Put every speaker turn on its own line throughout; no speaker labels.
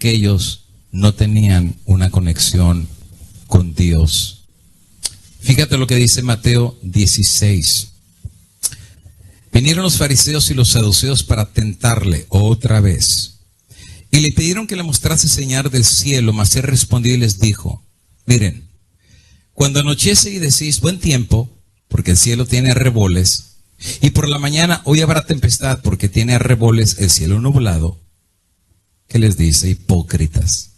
que ellos no tenían una conexión con Dios. Fíjate lo que dice Mateo 16. Vinieron los fariseos y los saduceos para tentarle otra vez. Y le pidieron que le mostrase señal del cielo, mas él respondió y les dijo: miren, cuando anochece y decís buen tiempo, porque el cielo tiene arreboles, y por la mañana hoy habrá tempestad, porque tiene arreboles el cielo nublado, ¿qué les dice? Hipócritas,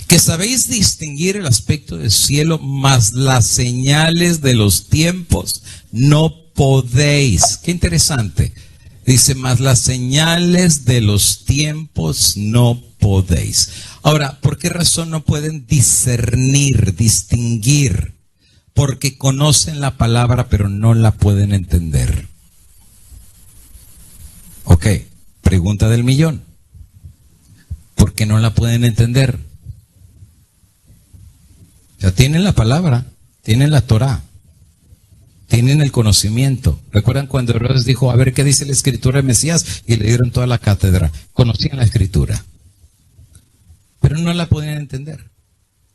que sabéis distinguir el aspecto del cielo, mas las señales de los tiempos no podéis. Qué interesante. Dice, mas las señales de los tiempos no podéis. Ahora, ¿por qué razón no pueden discernir, distinguir? Porque conocen la palabra, pero no la pueden entender. Ok, pregunta del millón. ¿Por qué no la pueden entender? Ya tienen la palabra, tienen la Torá, tienen el conocimiento. ¿Recuerdan cuando Herodes dijo, a ver qué dice la escritura de Mesías? Y le dieron toda la cátedra. Conocían la escritura, pero no la pueden entender.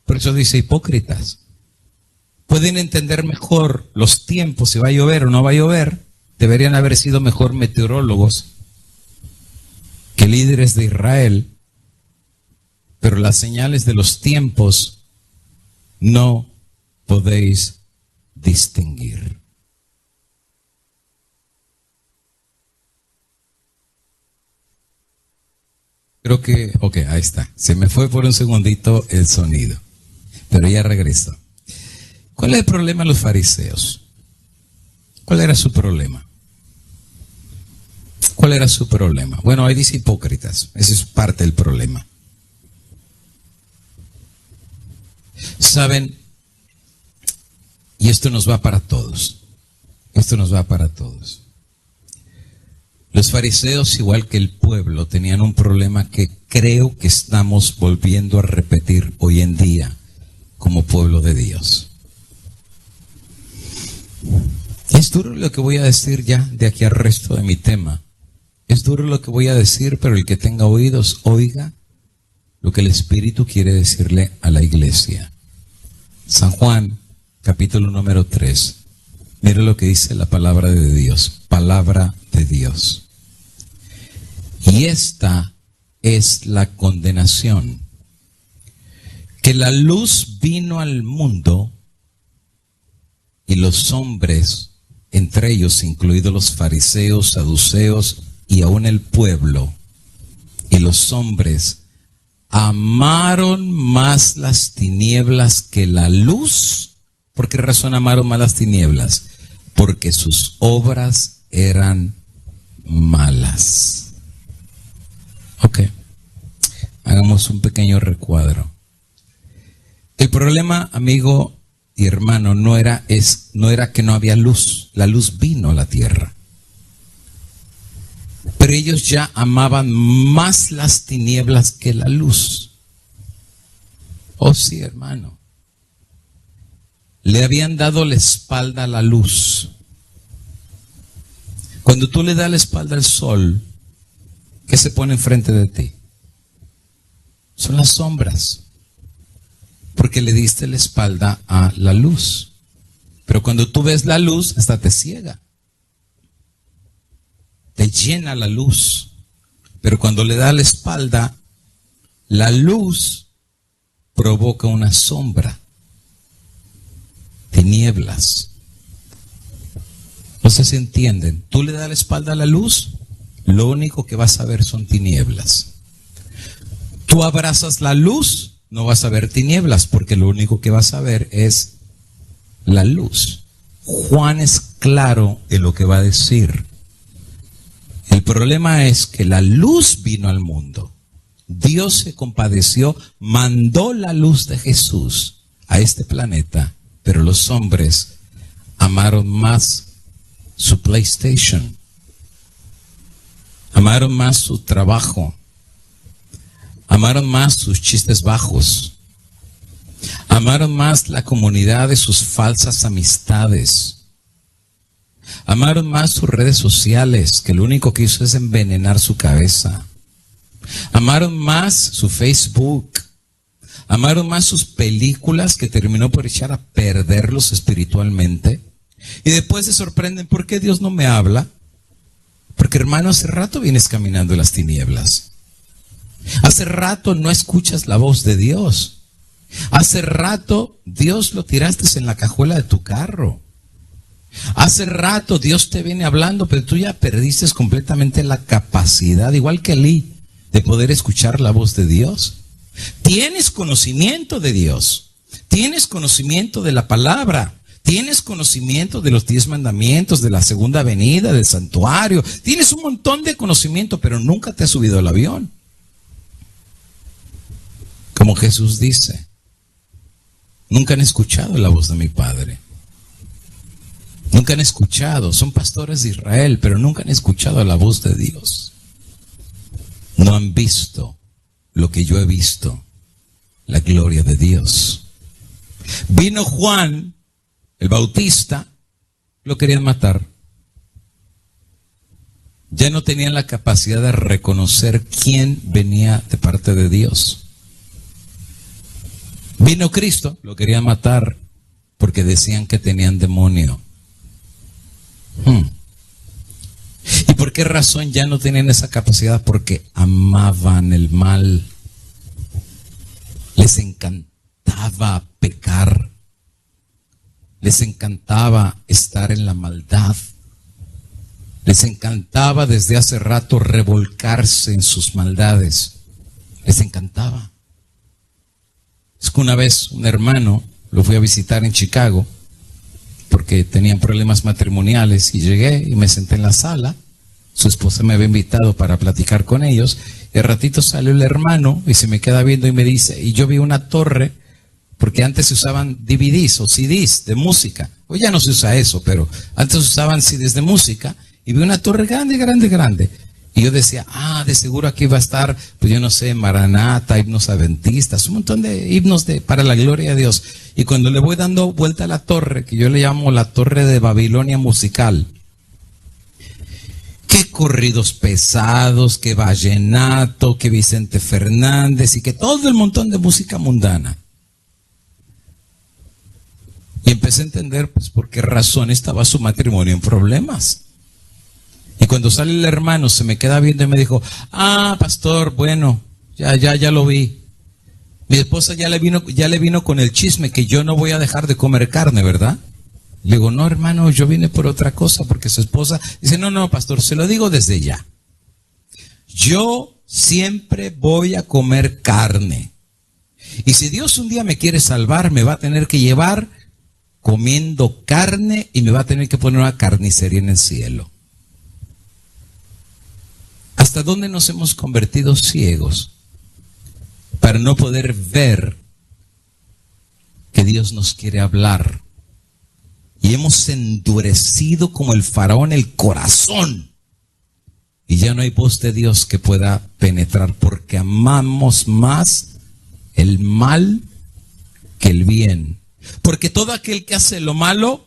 Por eso dice hipócritas. Pueden entender mejor los tiempos, si va a llover o no va a llover. Deberían haber sido mejor meteorólogos que líderes de Israel. Pero las señales de los tiempos no podéis distinguir. Creo que, ok, ahí está. Se me fue por un segundito el sonido, pero ya regresó. ¿Cuál es el problema de los fariseos? ¿Cuál era su problema? ¿Cuál era su problema? Bueno, ahí dice hipócritas. Ese es parte del problema. ¿Saben? Y esto nos va para todos. Esto nos va para todos. Los fariseos, igual que el pueblo, tenían un problema que creo que estamos volviendo a repetir hoy en día como pueblo de Dios. Es duro lo que voy a decir ya de aquí al resto de mi tema. Es duro lo que voy a decir, pero el que tenga oídos, oiga lo que el Espíritu quiere decirle a la iglesia. San Juan, capítulo número 3. Mire lo que dice la palabra de Dios. Palabra de Dios. Y esta es la condenación, que la luz vino al mundo y los hombres, entre ellos incluidos los fariseos, saduceos y aún el pueblo, y los hombres amaron más las tinieblas que la luz. ¿Por qué razón amaron más las tinieblas? Porque sus obras eran malas. Ok, hagamos un pequeño recuadro. El problema, amigo y hermano, no era que no había luz. La luz vino a la tierra. Pero ellos ya amaban más las tinieblas que la luz. Oh sí, hermano. Le habían dado la espalda a la luz. Cuando tú le das la espalda al sol, ¿qué se pone enfrente de ti? Son las sombras. Porque le diste la espalda a la luz. Pero cuando tú ves la luz, hasta te ciega. Te llena la luz. Pero cuando le da la espalda, la luz provoca una sombra. Tinieblas. No sé si entienden. Tú le das la espalda a la luz, lo único que vas a ver son tinieblas. Tú abrazas la luz, no vas a ver tinieblas, porque lo único que vas a ver es la luz. Juan es claro en lo que va a decir. El problema es que la luz vino al mundo. Dios se compadeció, mandó la luz de Jesús a este planeta, pero los hombres amaron más su PlayStation, amaron más su trabajo, amaron más sus chistes bajos, amaron más la comunidad de sus falsas amistades, amaron más sus redes sociales, que lo único que hizo es envenenar su cabeza. Amaron más su Facebook. Amaron más sus películas, que terminó por echar a perderlos espiritualmente. Y después se sorprenden, ¿por qué Dios no me habla? Porque, hermano, hace rato vienes caminando en las tinieblas. Hace rato no escuchas la voz de Dios. Hace rato Dios lo tiraste en la cajuela de tu carro. Hace rato Dios te viene hablando, pero tú ya perdiste completamente la capacidad, igual que Elí, de poder escuchar la voz de Dios. Tienes conocimiento de Dios. Tienes conocimiento de la palabra. Tienes conocimiento de los 10 mandamientos, de la segunda venida, del santuario. Tienes un montón de conocimiento, pero nunca te has subido al avión. Como Jesús dice, nunca han escuchado la voz de mi Padre. Nunca han escuchado, son pastores de Israel, pero nunca han escuchado la voz de Dios. No han visto lo que yo he visto, la gloria de Dios. Vino Juan, el Bautista, lo querían matar. Ya no tenían la capacidad de reconocer quién venía de parte de Dios. Vino Cristo, lo querían matar porque decían que tenían demonio. ¿Y por qué razón ya no tenían esa capacidad? Porque amaban el mal. Les encantaba pecar. Les encantaba estar en la maldad. Les encantaba desde hace rato revolcarse en sus maldades. Les encantaba. Es que una vez un hermano lo fui a visitar en Chicago porque tenían problemas matrimoniales y llegué y me senté en la sala. Su esposa me había invitado para platicar con ellos y al ratito salió el hermano y se me queda viendo y me dice, y yo vi una torre, porque antes se usaban DVDs o CDs de música. Hoy ya no se usa eso, pero antes usaban CDs de música y vi una torre grande, grande, grande. Y yo decía, de seguro aquí va a estar, pues yo no sé, Maranata, himnos adventistas, un montón de himnos para la gloria de Dios. Y cuando le voy dando vuelta a la torre, que yo le llamo la torre de Babilonia musical, qué corridos pesados, qué vallenato, qué Vicente Fernández y que todo el montón de música mundana. Y empecé a entender, pues, por qué razón estaba su matrimonio en problemas. Y cuando sale el hermano, se me queda viendo y me dijo, pastor, bueno, ya lo vi. Mi esposa ya le vino con el chisme que yo no voy a dejar de comer carne, ¿verdad? Le digo, no, hermano, yo vine por otra cosa, porque su esposa dice, no, pastor, se lo digo desde ya. Yo siempre voy a comer carne. Y si Dios un día me quiere salvar, me va a tener que llevar comiendo carne y me va a tener que poner una carnicería en el cielo. ¿Hasta dónde nos hemos convertido ciegos para no poder ver que Dios nos quiere hablar? Y hemos endurecido como el faraón el corazón. Y ya no hay voz de Dios que pueda penetrar porque amamos más el mal que el bien. Porque todo aquel que hace lo malo,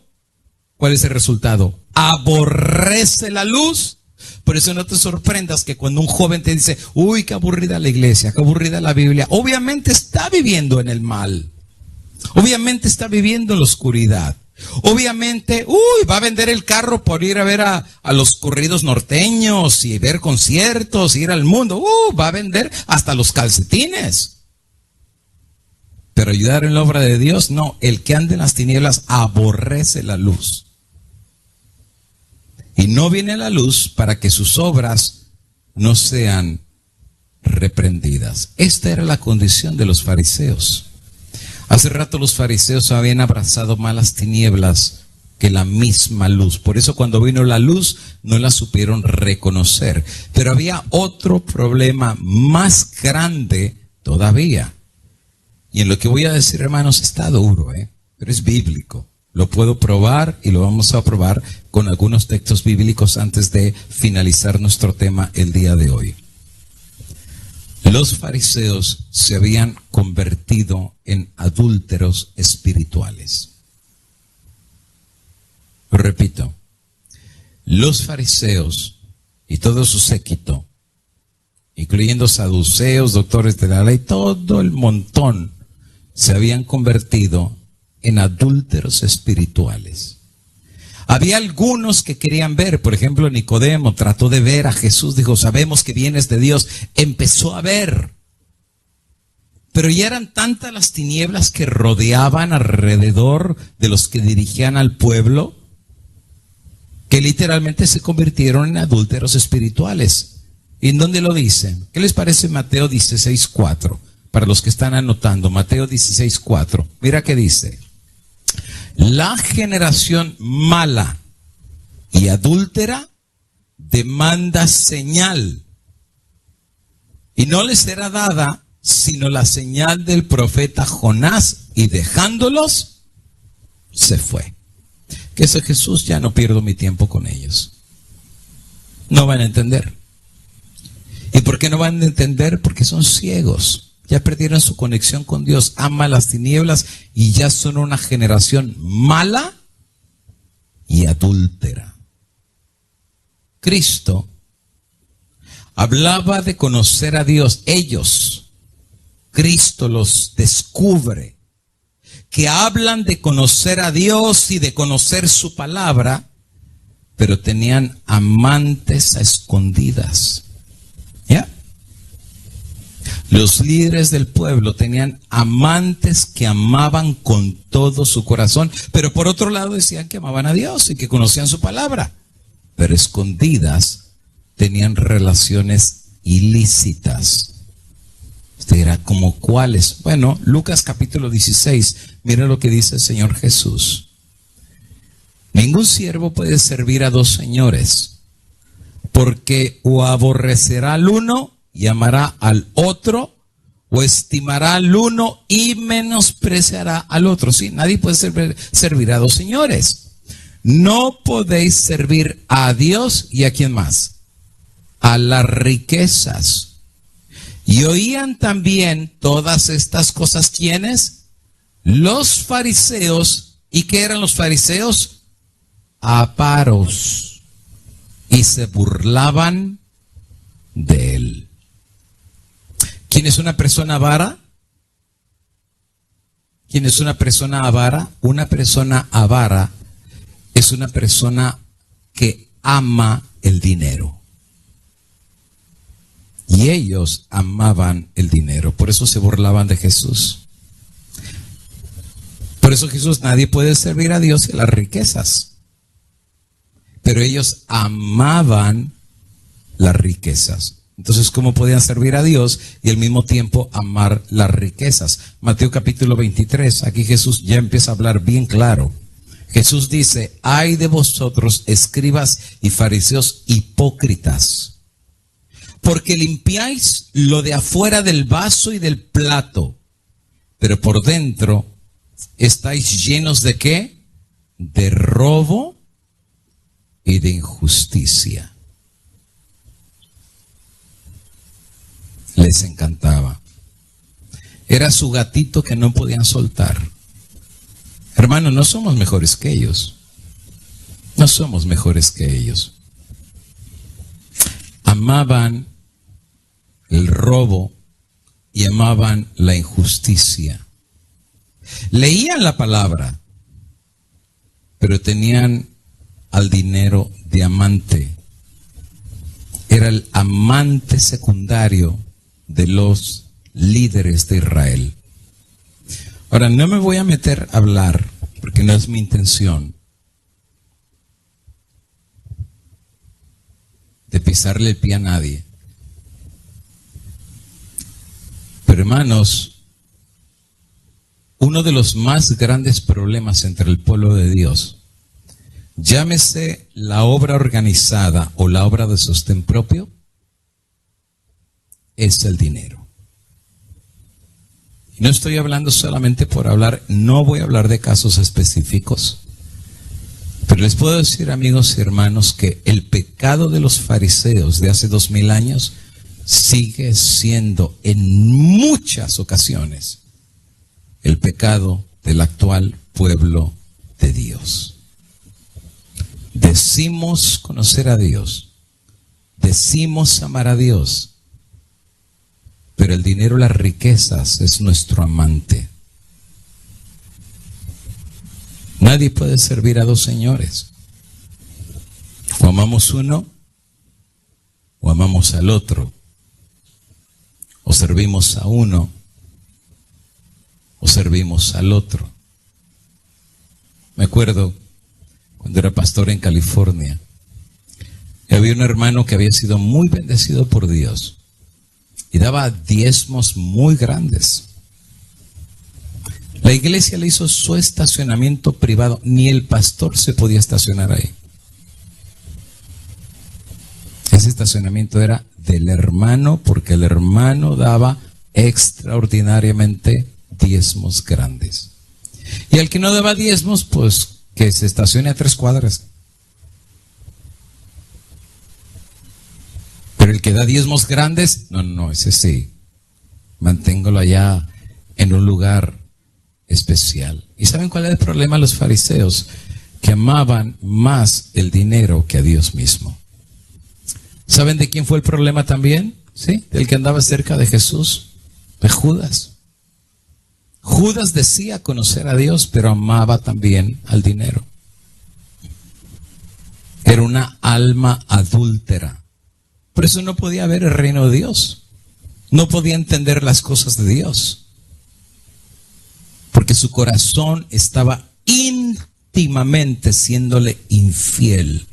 ¿cuál es el resultado? Aborrece la luz. Por eso no te sorprendas que cuando un joven te dice, uy, qué aburrida la iglesia, qué aburrida la Biblia, obviamente está viviendo en el mal. Obviamente está viviendo en la oscuridad. Obviamente, va a vender el carro por ir a ver a los corridos norteños y ver conciertos, ir al mundo. Va a vender hasta los calcetines. Pero ayudar en la obra de Dios, no. El que anda en las tinieblas aborrece la luz. Y no viene a la luz para que sus obras no sean reprendidas. Esta era la condición de los fariseos. Hace rato los fariseos habían abrazado más las tinieblas que la misma luz. Por eso cuando vino la luz no la supieron reconocer. Pero había otro problema más grande todavía. Y en lo que voy a decir, hermanos, está duro, pero es bíblico. Lo puedo probar y lo vamos a probar con algunos textos bíblicos antes de finalizar nuestro tema el día de hoy. Los fariseos se habían convertido en adúlteros espirituales. Lo repito, los fariseos y todo su séquito incluyendo saduceos, doctores de la ley, todo el montón se habían convertido en adúlteros espirituales. Había algunos que querían ver, por ejemplo, Nicodemo trató de ver a Jesús, dijo, sabemos que vienes de Dios, empezó a ver. Pero ya eran tantas las tinieblas que rodeaban alrededor de los que dirigían al pueblo, que literalmente se convirtieron en adúlteros espirituales. ¿Y en dónde lo dice? ¿Qué les parece Mateo 16:4? Para los que están anotando, Mateo 16:4. Mira qué dice. La generación mala y adúltera demanda señal, y no les será dada sino la señal del profeta Jonás, y dejándolos, se fue. Que ese Jesús, ya no pierdo mi tiempo con ellos. No van a entender. ¿Y por qué no van a entender? Porque son ciegos. Ya perdieron su conexión con Dios, aman las tinieblas y ya son una generación mala y adúltera. Cristo hablaba de conocer a Dios. Ellos, Cristo los descubre, que hablan de conocer a Dios y de conocer su palabra, pero tenían amantes a escondidas. ¿Ya? Los líderes del pueblo tenían amantes que amaban con todo su corazón, pero por otro lado decían que amaban a Dios y que conocían su palabra, pero escondidas tenían relaciones ilícitas. Usted dirá, ¿como cuáles? Bueno, Lucas capítulo 16, mira lo que dice el Señor Jesús. Ningún siervo puede servir a dos señores, porque o aborrecerá al uno y amará al otro, o estimará al uno y menospreciará al otro. Sí, nadie puede servir a dos señores. No podéis servir a Dios y ¿a quién más? A las riquezas. Y oían también todas estas cosas, ¿quiénes? Los fariseos. ¿Y qué eran los fariseos? Avaros. Y se burlaban de él. ¿Quién es una persona avara? ¿Quién es una persona avara? Una persona avara es una persona que ama el dinero. Y ellos amaban el dinero, por eso se burlaban de Jesús. Por eso Jesús, nadie puede servir a Dios y a las riquezas. Pero ellos amaban las riquezas. Entonces, ¿cómo podían servir a Dios y al mismo tiempo amar las riquezas? Mateo capítulo 23, aquí Jesús ya empieza a hablar bien claro. Jesús dice, ay de vosotros, escribas y fariseos hipócritas, porque limpiáis lo de afuera del vaso y del plato, pero por dentro estáis llenos ¿de qué? De robo y de injusticia. Les encantaba. Era su gatito que no podían soltar. Hermano, no somos mejores que ellos. No somos mejores que ellos. Amaban el robo y amaban la injusticia. Leían la palabra, pero tenían al dinero de amante. Era el amante secundario de los líderes de Israel. Ahora, no me voy a meter a hablar, porque no es mi intención, de pisarle el pie a nadie. Pero hermanos, uno de los más grandes problemas entre el pueblo de Dios, llámese la obra organizada o la obra de sostén propio, es el dinero. Y no estoy hablando solamente por hablar, no voy a hablar de casos específicos, pero les puedo decir, amigos y hermanos, que el pecado de los fariseos de hace 2000 años sigue siendo en muchas ocasiones el pecado del actual pueblo de Dios. Decimos conocer a Dios, decimos amar a Dios, Pero el dinero, las riquezas, es nuestro amante. Nadie puede servir a dos señores. O amamos uno, o amamos al otro. O servimos a uno, o servimos al otro. Me acuerdo cuando era pastor en California, y había un hermano que había sido muy bendecido por Dios y daba diezmos muy grandes. La iglesia le hizo su estacionamiento privado, ni el pastor se podía estacionar ahí. Ese estacionamiento era del hermano, porque el hermano daba extraordinariamente diezmos grandes. Y al que no daba diezmos, pues que se estacione a 3 cuadras. Pero el que da diezmos grandes, no, ese sí, manténgalo allá en un lugar especial. ¿Y saben cuál es el problema de los fariseos? Que amaban más el dinero que a Dios mismo. ¿Saben de quién fue el problema también? ¿Sí? Del que andaba cerca de Jesús, de Judas. Judas decía conocer a Dios, pero amaba también al dinero. Era una alma adúltera. Por eso no podía ver el reino de Dios. No podía entender las cosas de Dios. Porque su corazón estaba íntimamente siéndole infiel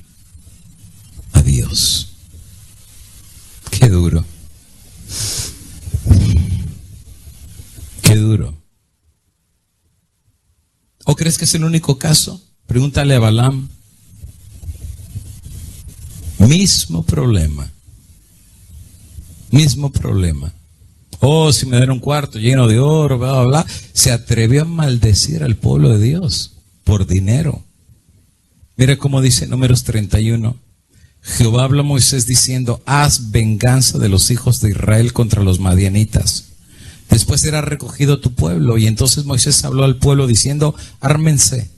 a Dios. Qué duro. Qué duro. ¿O crees que es el único caso? Pregúntale a Balaam. Mismo problema. Mismo problema. Oh, si me dieron un cuarto lleno de oro, bla, bla, bla. Se atrevió a maldecir al pueblo de Dios por dinero. Mira cómo dice Números 31. Jehová habló a Moisés diciendo: haz venganza de los hijos de Israel contra los madianitas. Después será recogido tu pueblo. Y entonces Moisés habló al pueblo diciendo: ármense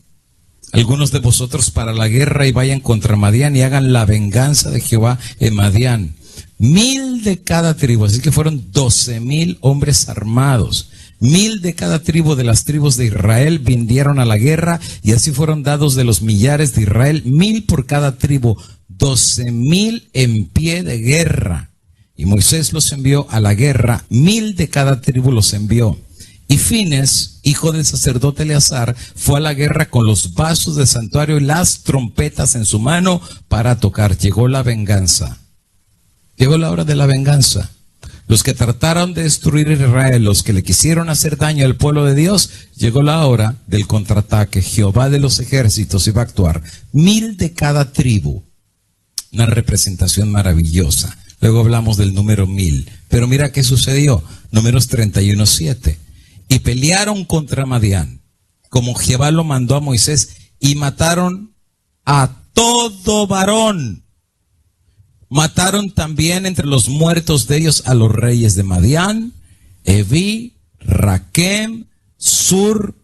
algunos de vosotros para la guerra y vayan contra Madián y hagan la venganza de Jehová en Madián. 1000 de cada tribu, así que fueron 12,000 hombres armados. 1000 de cada tribu de las tribus de Israel vinieron a la guerra, y así fueron dados de los millares de Israel 1000 por cada tribu, 12,000 en pie de guerra. Y Moisés los envió a la guerra, 1000 de cada tribu los envió. Y Fines, hijo del sacerdote Eleazar, fue a la guerra con los vasos del santuario y las trompetas en su mano para tocar. Llegó la venganza. Llegó la hora de la venganza. Los que trataron de destruir a Israel, los que le quisieron hacer daño al pueblo de Dios, llegó la hora del contraataque. Jehová de los ejércitos iba a actuar. 1000 de cada tribu. Una representación maravillosa. Luego hablamos del número 1000. Pero mira qué sucedió. Números 31:7. Y pelearon contra Madián, como Jehová lo mandó a Moisés, y mataron a todo varón. Mataron también entre los muertos de ellos a los reyes de Madián, Evi, Raquem, Sur,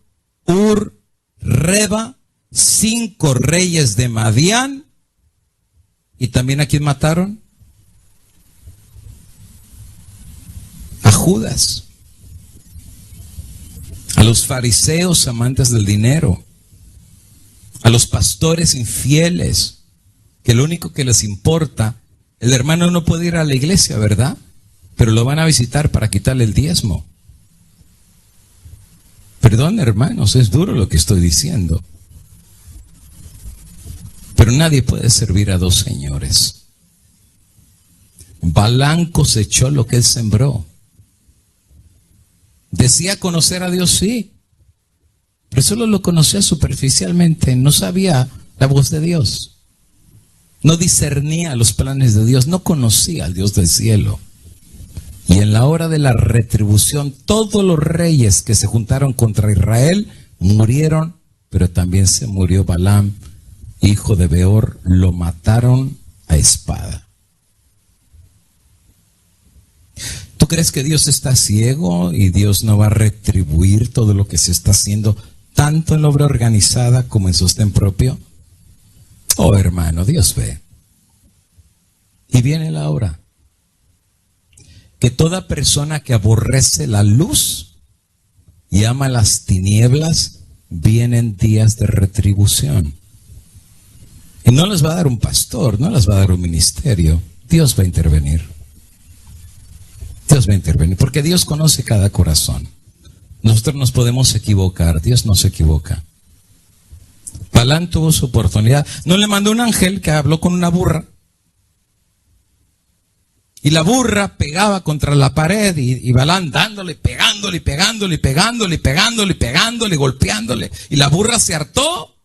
Ur, Reba, 5 reyes de Madián. ¿Y también a quién mataron? A Judas. A los fariseos amantes del dinero, a los pastores infieles, que lo único que les importa, el hermano no puede ir a la iglesia, ¿verdad? Pero lo van a visitar para quitarle el diezmo. Perdón, hermanos, es duro lo que estoy diciendo. Pero nadie puede servir a dos señores. Balaam cosechó lo que él sembró. Decía conocer a Dios, sí, pero solo lo conocía superficialmente, no sabía la voz de Dios, no discernía los planes de Dios, no conocía al Dios del cielo. Y en la hora de la retribución, todos los reyes que se juntaron contra Israel murieron, pero también se murió Balaam, hijo de Beor, lo mataron a espada. ¿Tú crees que Dios está ciego y Dios no va a retribuir todo lo que se está haciendo, tanto en la obra organizada como en sostén propio? Oh, hermano, Dios ve. Y viene la hora. que toda persona que aborrece la luz y ama las tinieblas, vienen días de retribución. Y no les va a dar un pastor, no les va a dar un ministerio. Dios va a intervenir. Dios va a intervenir, porque Dios conoce cada corazón. Nosotros nos podemos equivocar, Dios no se equivoca. Balaam tuvo su oportunidad. No le mandó un ángel que habló con una burra. Y la burra pegaba contra la pared y Balaam dándole, pegándole, golpeándole. Y la burra se hartó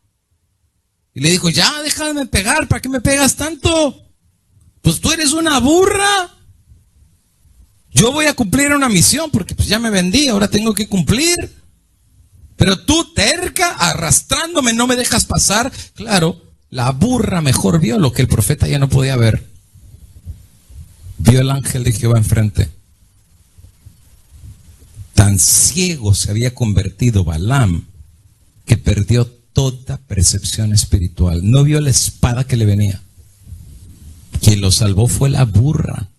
y le dijo, ya, déjame pegar, ¿para qué me pegas tanto? Pues tú eres una burra. Yo voy a cumplir una misión porque pues ya me vendí, ahora tengo que cumplir. Pero tú, terca, arrastrándome, no me dejas pasar. Claro, la burra mejor vio lo que el profeta ya no podía ver. Vio el ángel de Jehová enfrente. Tan ciego se había convertido Balaam que perdió toda percepción espiritual. No vio la espada que le venía. Quien lo salvó fue la burra.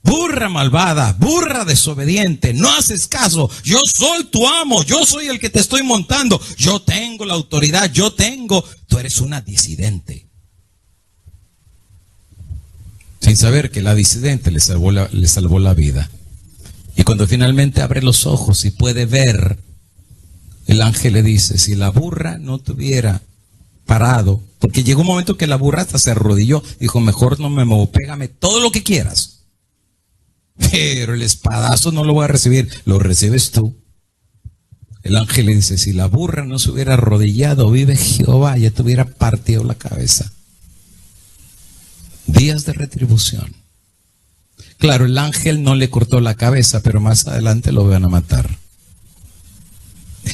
Burra malvada, burra desobediente, no haces caso. Yo soy tu amo, yo soy el que te estoy montando. Yo tengo la autoridad, tú eres una disidente. Sin saber que la disidente le salvó la vida. Y cuando finalmente abre los ojos y puede ver, el ángel le dice, si la burra no te hubiera parado, porque llegó un momento que la burra hasta se arrodilló, dijo, mejor no me muevo, pégame todo lo que quieras. Pero el espadazo no lo voy a recibir, lo recibes tú. El ángel le dice, si la burra no se hubiera arrodillado, vive Jehová, ya te hubiera partido la cabeza. Días de retribución. Claro, el ángel no le cortó la cabeza, pero más adelante lo van a matar.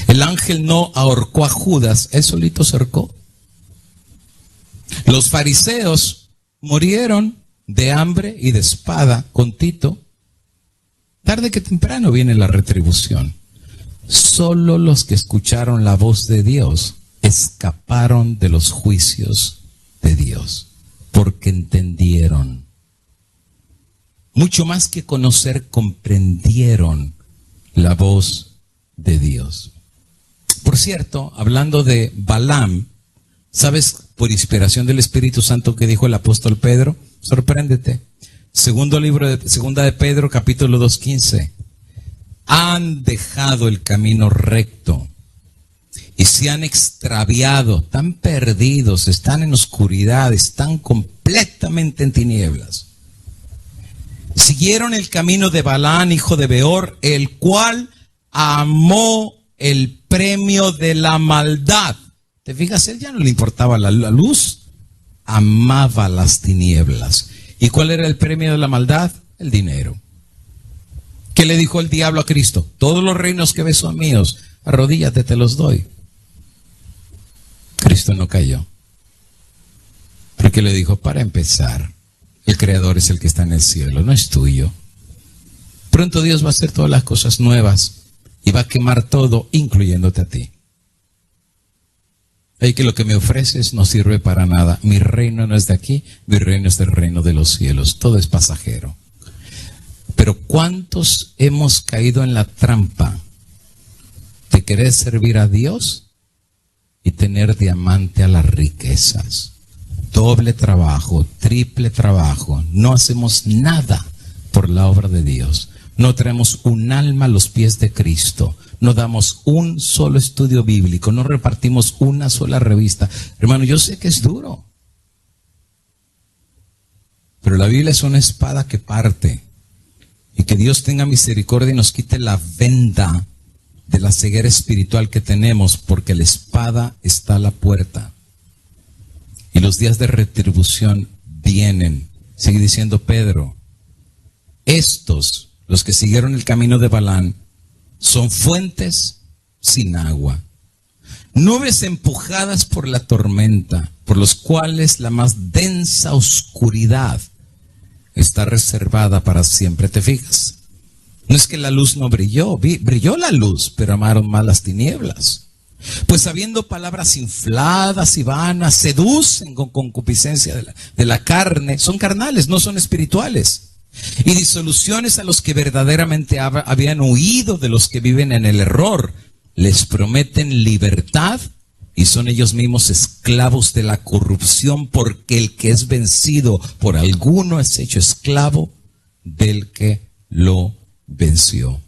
El ángel no ahorcó a Judas, él solito se ahorcó. Los fariseos murieron de hambre y de espada con Tito. Tarde que temprano viene la retribución. Solo los que escucharon la voz de Dios escaparon de los juicios de Dios, porque entendieron. Mucho más que conocer, comprendieron la voz de Dios. Por cierto, hablando de Balaam, ¿sabes por inspiración del Espíritu Santo que dijo el apóstol Pedro? Sorpréndete. Segunda de Pedro, capítulo 2:15. Han dejado el camino recto y se han extraviado, están perdidos, están en oscuridad, están completamente en tinieblas. Siguieron el camino de Balaam, hijo de Beor, el cual amó el premio de la maldad. ¿Te fijas? Él ya no le importaba la luz, amaba las tinieblas. ¿Y cuál era el premio de la maldad? El dinero. ¿Qué le dijo el diablo a Cristo? Todos los reinos que ves son míos, arrodíllate, te los doy. Cristo no cayó. Porque le dijo, para empezar, el Creador es el que está en el cielo, no es tuyo. Pronto Dios va a hacer todas las cosas nuevas y va a quemar todo, incluyéndote a ti. Hay que lo que me ofreces no sirve para nada. Mi reino no es de aquí, mi reino es del reino de los cielos. Todo es pasajero. Pero ¿cuántos hemos caído en la trampa de querer servir a Dios y tener diamante a las riquezas? Doble trabajo, triple trabajo. No hacemos nada por la obra de Dios. No traemos un alma a los pies de Cristo. No damos un solo estudio bíblico. No repartimos una sola revista. Hermano, yo sé que es duro. Pero la Biblia es una espada que parte. Y que Dios tenga misericordia y nos quite la venda de la ceguera espiritual que tenemos, porque la espada está a la puerta. Y los días de retribución vienen. Sigue diciendo Pedro, estos, los que siguieron el camino de Balaam, son fuentes sin agua, nubes empujadas por la tormenta, por los cuales la más densa oscuridad está reservada para siempre. ¿Te fijas? No es que la luz no brilló, brilló la luz, pero amaron más las tinieblas. Pues habiendo palabras infladas y vanas, seducen con concupiscencia de la carne, son carnales, no son espirituales. Y disoluciones a los que verdaderamente habían huido de los que viven en el error. Les prometen libertad y son ellos mismos esclavos de la corrupción, porque el que es vencido por alguno es hecho esclavo del que lo venció.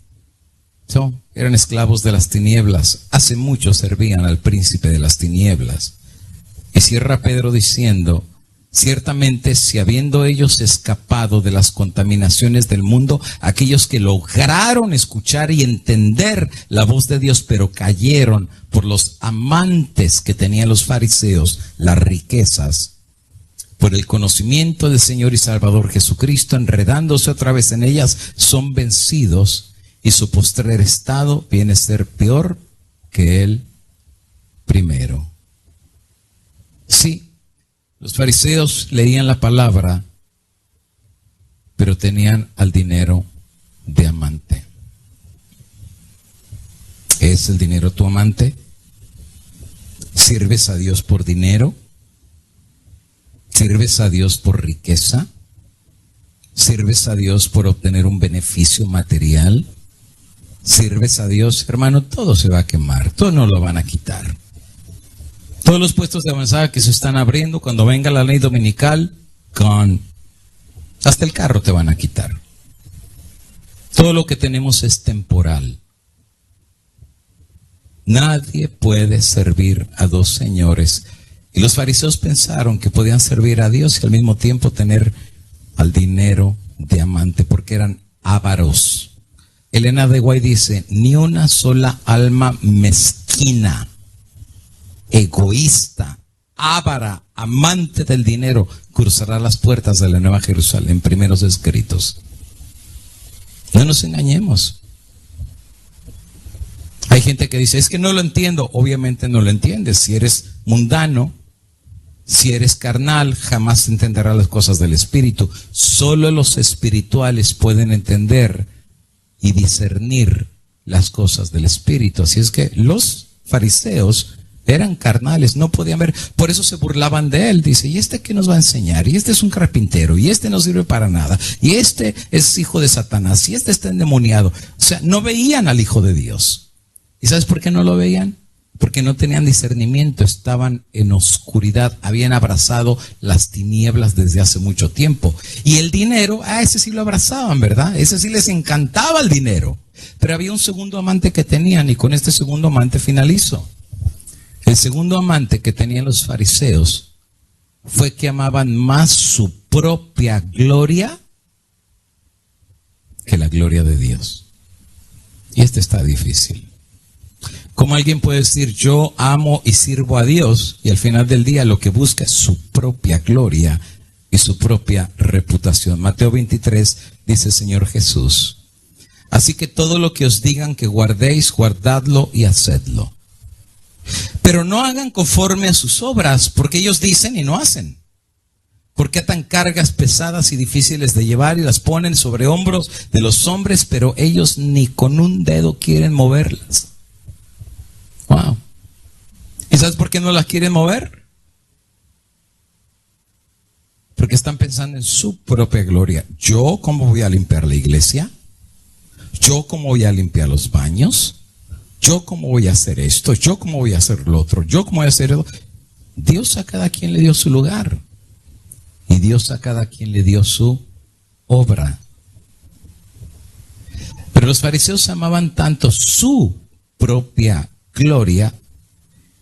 Eran esclavos de las tinieblas. Hace mucho servían al príncipe de las tinieblas. Y cierra Pedro diciendo: ciertamente, si habiendo ellos escapado de las contaminaciones del mundo, aquellos que lograron escuchar y entender la voz de Dios, pero cayeron por los amantes que tenían los fariseos, las riquezas, por el conocimiento del Señor y Salvador Jesucristo, enredándose otra vez en ellas, son vencidos, y su postrer estado viene a ser peor que el primero. Sí, los fariseos leían la palabra, pero tenían al dinero de amante. ¿Es el dinero tu amante? ¿Sirves a Dios por dinero? ¿Sirves a Dios por riqueza? ¿Sirves a Dios por obtener un beneficio material? ¿Sirves a Dios? Hermano, todo se va a quemar, todo no lo van a quitar. Todos los puestos de avanzada que se están abriendo, cuando venga la ley dominical, hasta el carro te van a quitar. Todo lo que tenemos es temporal. Nadie puede servir a dos señores. Y los fariseos pensaron que podían servir a Dios y al mismo tiempo tener al dinero de amante, porque eran ávaros. Elena de White dice: ni una sola alma mezquina, egoísta, avara, amante del dinero cruzará las puertas de la Nueva Jerusalén. Primeros escritos. No nos engañemos. Hay gente que dice: es que no lo entiendo. Obviamente no lo entiendes. Si eres mundano, si eres carnal, jamás entenderás las cosas del Espíritu. Solo los espirituales pueden entender y discernir las cosas del Espíritu. Así es que los fariseos eran carnales, no podían ver, por eso se burlaban de él. Dice: ¿y este qué nos va a enseñar? Y este es un carpintero, y este no sirve para nada, y este es hijo de Satanás, y este está endemoniado. O sea, no veían al Hijo de Dios. ¿Y sabes por qué no lo veían? Porque no tenían discernimiento, estaban en oscuridad, habían abrazado las tinieblas desde hace mucho tiempo. Y el dinero, ese sí lo abrazaban, ¿verdad? Ese sí les encantaba el dinero. Pero había un segundo amante que tenían, y con este segundo amante finalizo. El segundo amante que tenían los fariseos fue que amaban más su propia gloria que la gloria de Dios. Y este está difícil. ¿Cómo alguien puede decir: yo amo y sirvo a Dios, y al final del día lo que busca es su propia gloria y su propia reputación? Mateo 23 dice el Señor Jesús: así que todo lo que os digan que guardéis, guardadlo y hacedlo. Pero no hagan conforme a sus obras, porque ellos dicen y no hacen. Porque atan cargas pesadas y difíciles de llevar y las ponen sobre hombros de los hombres, pero ellos ni con un dedo quieren moverlas. Wow. ¿Y sabes por qué no las quieren mover? Porque están pensando en su propia gloria. ¿Yo cómo voy a limpiar la iglesia? ¿Yo cómo voy a limpiar los baños? ¿Yo cómo voy a hacer esto? ¿Yo cómo voy a hacer lo otro? ¿Yo cómo voy a hacer eso? Dios a cada quien le dio su lugar. Y Dios a cada quien le dio su obra. Pero los fariseos amaban tanto su propia gloria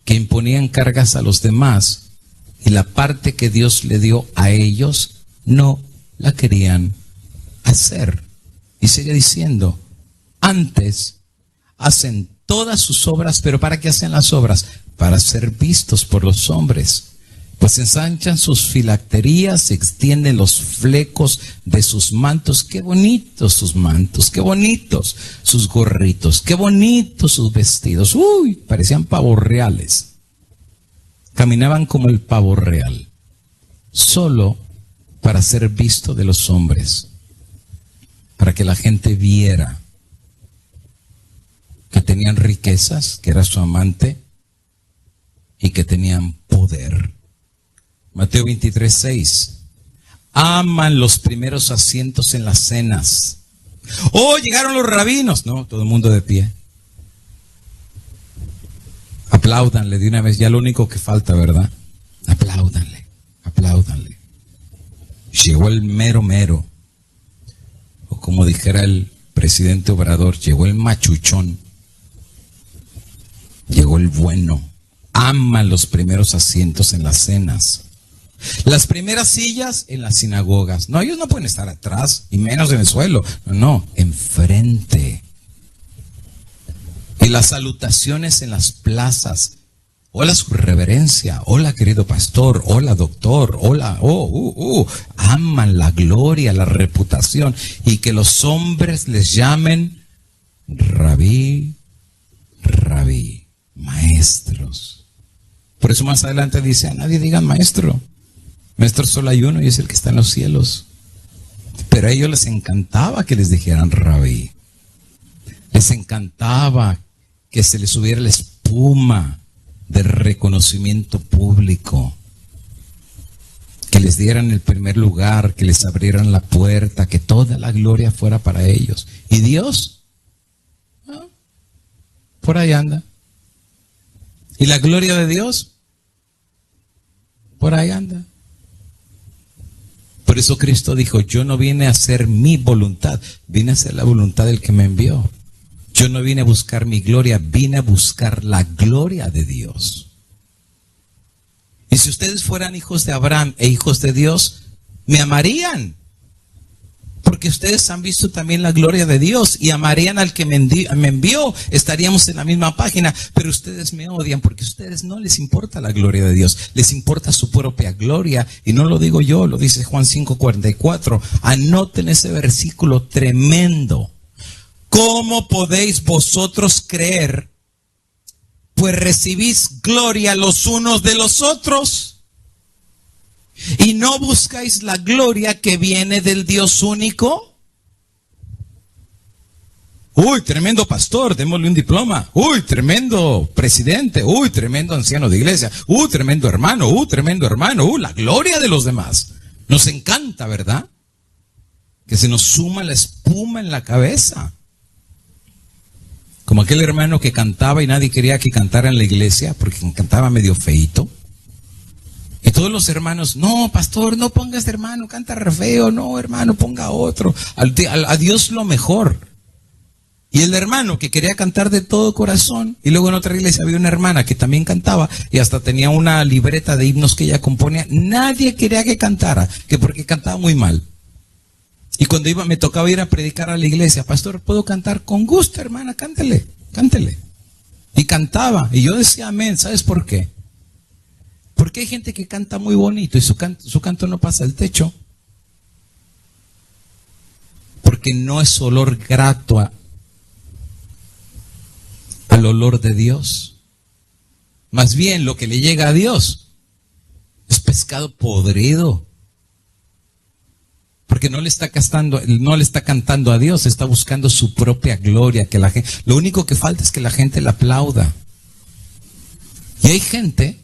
que imponían cargas a los demás, y la parte que Dios le dio a ellos no la querían hacer. Y sigue diciendo: antes hacen todas sus obras. ¿Pero para qué hacen las obras? Para ser vistos por los hombres. Pues ensanchan sus filacterías, se extienden los flecos de sus mantos. Qué bonitos sus mantos, qué bonitos sus gorritos, qué bonitos sus vestidos. Uy, parecían pavos reales. Caminaban como el pavo real, solo para ser visto de los hombres, para que la gente viera que tenían riquezas, que era su amante, y que tenían poder. Mateo 23:6. Aman los primeros asientos en las cenas. Oh, llegaron los rabinos. No, todo el mundo de pie. Apláudanle de una vez, ya lo único que falta, ¿verdad? Apláudanle, apláudanle. Llegó el mero mero. O como dijera el presidente Obrador, llegó el machuchón. Llegó el bueno. Aman los primeros asientos en las cenas. Las primeras sillas en las sinagogas. No, ellos no pueden estar atrás, y menos en el suelo. No, enfrente. Y las salutaciones en las plazas. Hola, su reverencia. Hola, querido pastor. Hola, doctor. Hola. Aman la gloria, la reputación. Y que los hombres les llamen rabí, rabí, maestros. Por eso más adelante dice, a nadie digan maestro. Maestro solo hay uno y es el que está en los cielos. Pero a ellos les encantaba que les dijeran rabí. Les encantaba que se les subiera la espuma de reconocimiento público. Que les dieran el primer lugar, que les abrieran la puerta, que toda la gloria fuera para ellos. ¿Y Dios? ¿No? Por ahí anda. ¿Y la gloria de Dios? Por ahí anda. Por eso Cristo dijo, yo no vine a hacer mi voluntad, vine a hacer la voluntad del que me envió. Yo no vine a buscar mi gloria, vine a buscar la gloria de Dios. Y si ustedes fueran hijos de Abraham e hijos de Dios, me amarían. Porque ustedes han visto también la gloria de Dios y amarían al que me envió. Estaríamos en la misma página, pero ustedes me odian porque a ustedes no les importa la gloria de Dios. Les importa su propia gloria. Y no lo digo yo, lo dice Juan 5:44. Anoten ese versículo tremendo. ¿Cómo podéis vosotros creer? Pues recibís gloria los unos de los otros. ¿Y no buscáis la gloria que viene del Dios único? Uy, tremendo pastor, démosle un diploma. Uy, tremendo presidente. Uy, tremendo anciano de iglesia. Uy, tremendo hermano. Uy, tremendo hermano. La gloria de los demás. Nos encanta, ¿verdad? Que se nos suma la espuma en la cabeza. Como aquel hermano que cantaba y nadie quería que cantara en la iglesia porque cantaba medio feíto. Y todos los hermanos, no, pastor, no ponga a este hermano, canta re feo, no, hermano, ponga otro. A Dios lo mejor. Y el hermano que quería cantar de todo corazón, y luego en otra iglesia había una hermana que también cantaba y hasta tenía una libreta de himnos que ella componía. Nadie quería que cantara, que porque cantaba muy mal. Y cuando me tocaba ir a predicar a la iglesia, pastor, ¿puedo cantar? Con gusto, hermana, cántele, cántele. Y cantaba, y yo decía amén. ¿Sabes por qué? Porque hay gente que canta muy bonito y su canto no pasa el techo. Porque no es olor grato al olor de Dios. Más bien lo que le llega a Dios es pescado podrido. Porque no le está cantando a Dios, está buscando su propia gloria. Que la gente, lo único que falta es que la gente le aplauda. Y hay gente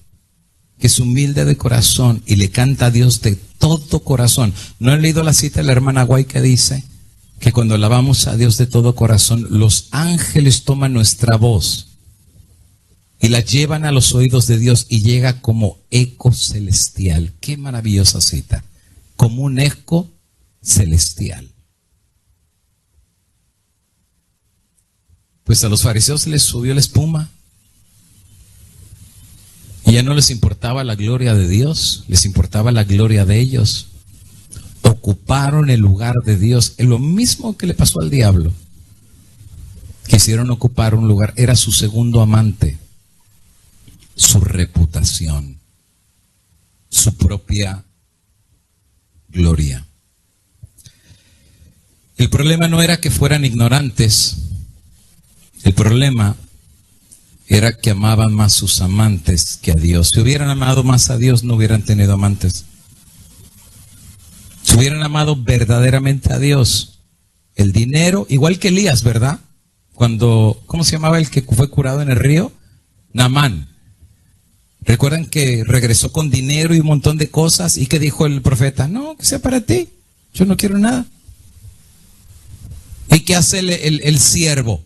que es humilde de corazón y le canta a Dios de todo corazón. ¿No he leído la cita de la hermana Guay que dice que cuando alabamos a Dios de todo corazón, los ángeles toman nuestra voz y la llevan a los oídos de Dios y llega como eco celestial? Qué maravillosa cita. Como un eco celestial. Pues a los fariseos les subió la espuma y ya no les importaba la gloria de Dios, les importaba la gloria de ellos. Ocuparon el lugar de Dios. Es lo mismo que le pasó al diablo. Quisieron ocupar un lugar, era su segundo amante, su reputación, su propia gloria. El problema no era que fueran ignorantes, el problema era que amaban más sus amantes que a Dios. Si hubieran amado más a Dios, no hubieran tenido amantes. Si hubieran amado verdaderamente a Dios, el dinero, igual que Elías, ¿verdad? Cuando, ¿cómo se llamaba el que fue curado en el río? Naamán. ¿Recuerdan que regresó con dinero y un montón de cosas? ¿Y qué dijo el profeta? No, que sea para ti, yo no quiero nada. ¿Y qué hace el siervo?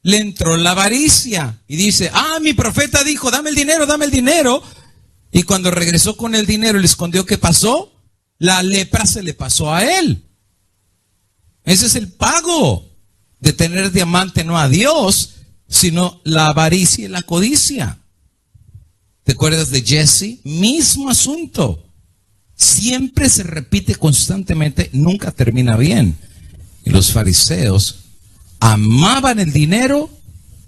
Le entró la avaricia y dice, mi profeta dijo, dame el dinero, dame el dinero. Y cuando regresó con el dinero y le escondió, ¿qué pasó? La lepra se le pasó a él. Ese es el pago de tener diamante, no a Dios, sino la avaricia y la codicia. ¿Te acuerdas de Jesse? Mismo asunto. Siempre se repite constantemente, nunca termina bien. Y los fariseos amaban el dinero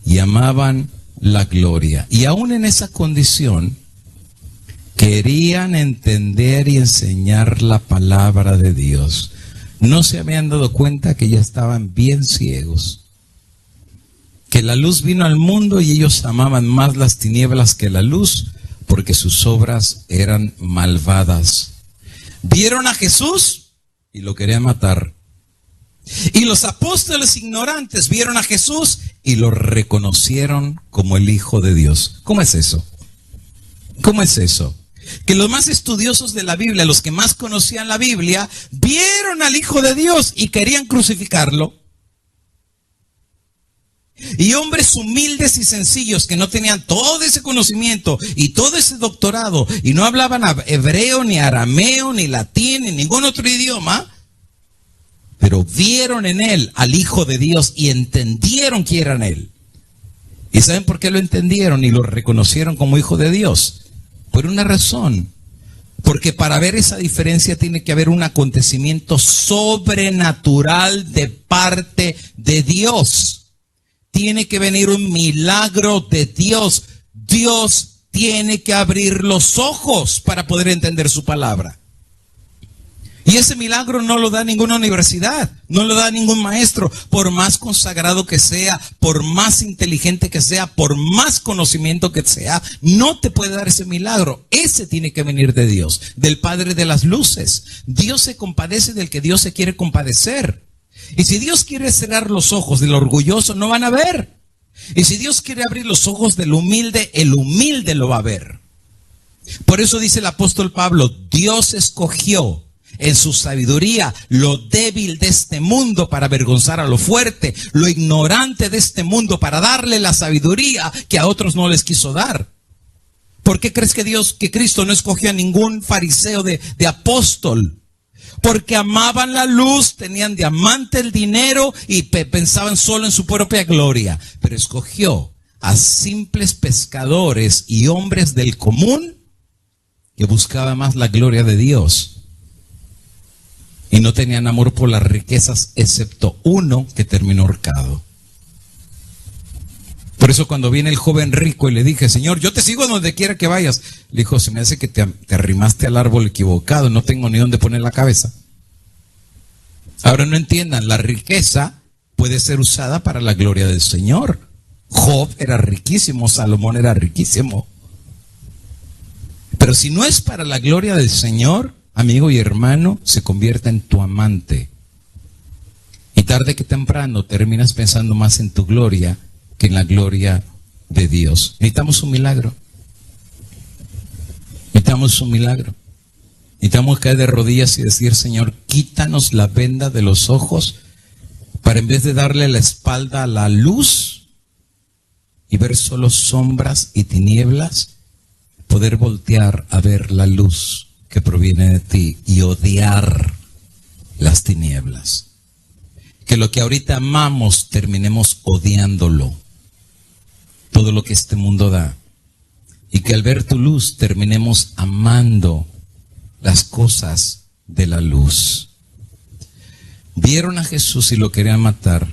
y amaban la gloria. Y aún en esa condición, querían entender y enseñar la palabra de Dios. No se habían dado cuenta que ya estaban bien ciegos. Que la luz vino al mundo y ellos amaban más las tinieblas que la luz, porque sus obras eran malvadas. Vieron a Jesús y lo querían matar. Y los apóstoles ignorantes vieron a Jesús y lo reconocieron como el Hijo de Dios. ¿Cómo es eso? ¿Cómo es eso? Que los más estudiosos de la Biblia, los que más conocían la Biblia, vieron al Hijo de Dios y querían crucificarlo. Y hombres humildes y sencillos que no tenían todo ese conocimiento y todo ese doctorado y no hablaban hebreo, ni arameo, ni latín, ni ningún otro idioma, pero vieron en él al Hijo de Dios y entendieron quién era él. ¿Y saben por qué lo entendieron y lo reconocieron como Hijo de Dios? Por una razón. Porque para ver esa diferencia tiene que haber un acontecimiento sobrenatural de parte de Dios. Tiene que venir un milagro de Dios. Dios tiene que abrir los ojos para poder entender su palabra. Y ese milagro no lo da ninguna universidad, no lo da ningún maestro, por más consagrado que sea, por más inteligente que sea, por más conocimiento que sea, no te puede dar ese milagro. Ese tiene que venir de Dios, del Padre de las luces. Dios se compadece del que Dios se quiere compadecer. Y si Dios quiere cerrar los ojos del orgulloso, no van a ver. Y si Dios quiere abrir los ojos del humilde, el humilde lo va a ver. Por eso dice el apóstol Pablo, Dios escogió en su sabiduría lo débil de este mundo para avergonzar a lo fuerte, lo ignorante de este mundo para darle la sabiduría que a otros no les quiso dar. ¿Por qué crees que Cristo no escogió a ningún fariseo de apóstol? Porque amaban la luz, tenían diamante el dinero y pensaban solo en su propia gloria. Pero escogió a simples pescadores y hombres del común que buscaban más la gloria de Dios. Y no tenían amor por las riquezas, excepto uno que terminó ahorcado. Por eso cuando viene el joven rico y le dije, Señor, yo te sigo donde quiera que vayas. Le dijo, se me hace que te arrimaste al árbol equivocado, no tengo ni dónde poner la cabeza. Ahora no entiendan, la riqueza puede ser usada para la gloria del Señor. Job era riquísimo, Salomón era riquísimo. Pero si no es para la gloria del Señor, amigo y hermano, se convierte en tu amante. Y tarde que temprano terminas pensando más en tu gloria que en la gloria de Dios. Necesitamos un milagro. Necesitamos un milagro. Necesitamos caer de rodillas y decir, Señor, quítanos la venda de los ojos para en vez de darle la espalda a la luz y ver solo sombras y tinieblas, poder voltear a ver la luz que proviene de ti y odiar las tinieblas. Que lo que ahorita amamos terminemos odiándolo, todo lo que este mundo da, y que al ver tu luz terminemos amando las cosas de la luz. Vieron a Jesús y lo querían matar,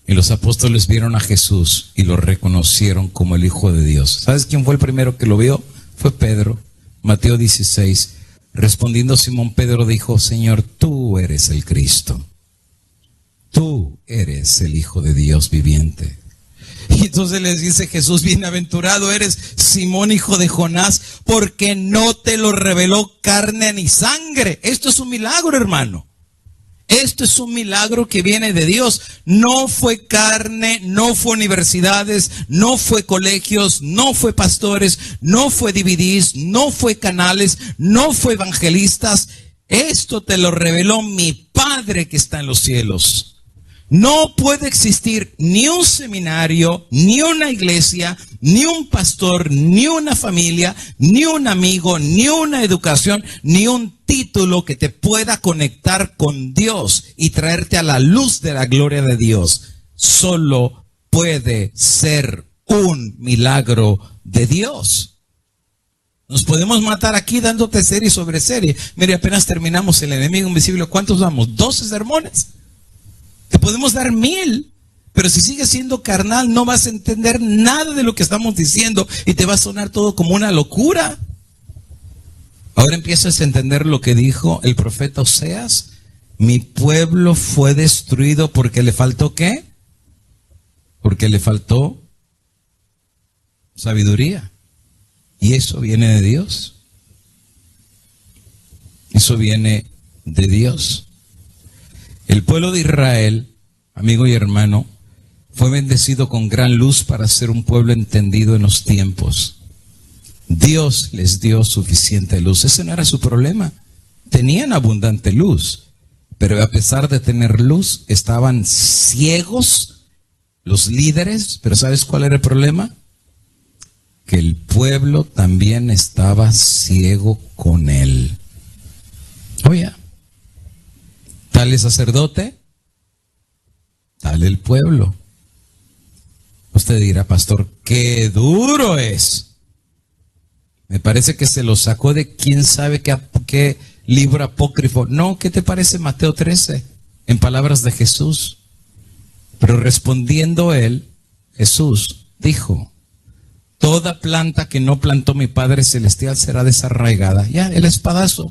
y los apóstoles vieron a Jesús y lo reconocieron como el Hijo de Dios. ¿Sabes quién fue el primero que lo vio? Fue Pedro. Mateo 16, respondiendo Simón Pedro dijo, Señor, tú eres el Cristo. Tú eres el Hijo de Dios viviente. Y entonces les dice Jesús, bienaventurado eres Simón, hijo de Jonás, porque no te lo reveló carne ni sangre. Esto es un milagro, hermano. Esto es un milagro que viene de Dios. No fue carne, no fue universidades, no fue colegios, no fue pastores, no fue DVDs, no fue canales, no fue evangelistas. Esto te lo reveló mi Padre que está en los cielos. No puede existir ni un seminario, ni una iglesia, ni un pastor, ni una familia, ni un amigo, ni una educación, ni un título que te pueda conectar con Dios y traerte a la luz de la gloria de Dios. Solo puede ser un milagro de Dios. Nos podemos matar aquí dándote serie sobre serie. Mire, apenas terminamos El enemigo invisible. ¿Cuántos damos? 12 sermones. Te podemos dar 1000, pero si sigues siendo carnal no vas a entender nada de lo que estamos diciendo y te va a sonar todo como una locura. Ahora empiezas a entender lo que dijo el profeta Oseas. Mi pueblo fue destruido porque le faltó ¿qué? Porque le faltó sabiduría. Y eso viene de Dios. Eso viene de Dios. El pueblo de Israel, amigo y hermano, fue bendecido con gran luz para ser un pueblo entendido en los tiempos. Dios les dio suficiente luz. Ese no era su problema. Tenían abundante luz, pero a pesar de tener luz, estaban ciegos los líderes. Pero ¿sabes cuál era el problema? Que el pueblo también estaba ciego con él. Oye, tal el sacerdote, tal el pueblo. Usted dirá, pastor, qué duro es. Me parece que se lo sacó de quién sabe qué libro apócrifo. No, ¿qué te parece Mateo 13? En palabras de Jesús. Pero respondiendo él, Jesús dijo, toda planta que no plantó mi Padre Celestial será desarraigada. Ya, el espadazo.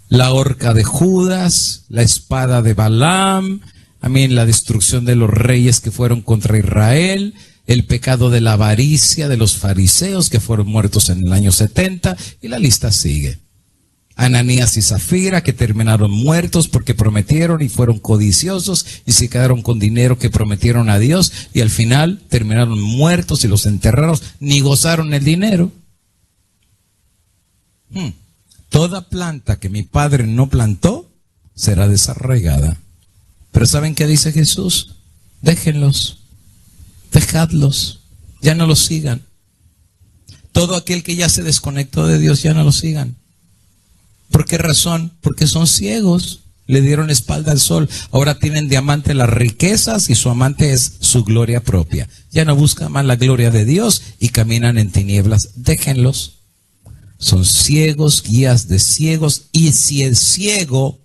La horca de Judas, la espada de Balaam, la destrucción de los reyes que fueron contra Israel, el pecado de la avaricia de los fariseos que fueron muertos en el año 70, y la lista sigue. Ananías y Zafira que terminaron muertos porque prometieron y fueron codiciosos y se quedaron con dinero que prometieron a Dios y al final terminaron muertos y los enterraron, ni gozaron el dinero. Toda planta que mi Padre no plantó será desarraigada. Pero ¿saben qué dice Jesús? Déjenlos, dejadlos, ya no los sigan. Todo aquel que ya se desconectó de Dios, ya no lo sigan. ¿Por qué razón? Porque son ciegos, le dieron espalda al sol. Ahora tienen de amante las riquezas y su amante es su gloria propia. Ya no buscan más la gloria de Dios y caminan en tinieblas. Déjenlos. Son ciegos, guías de ciegos, y si el ciego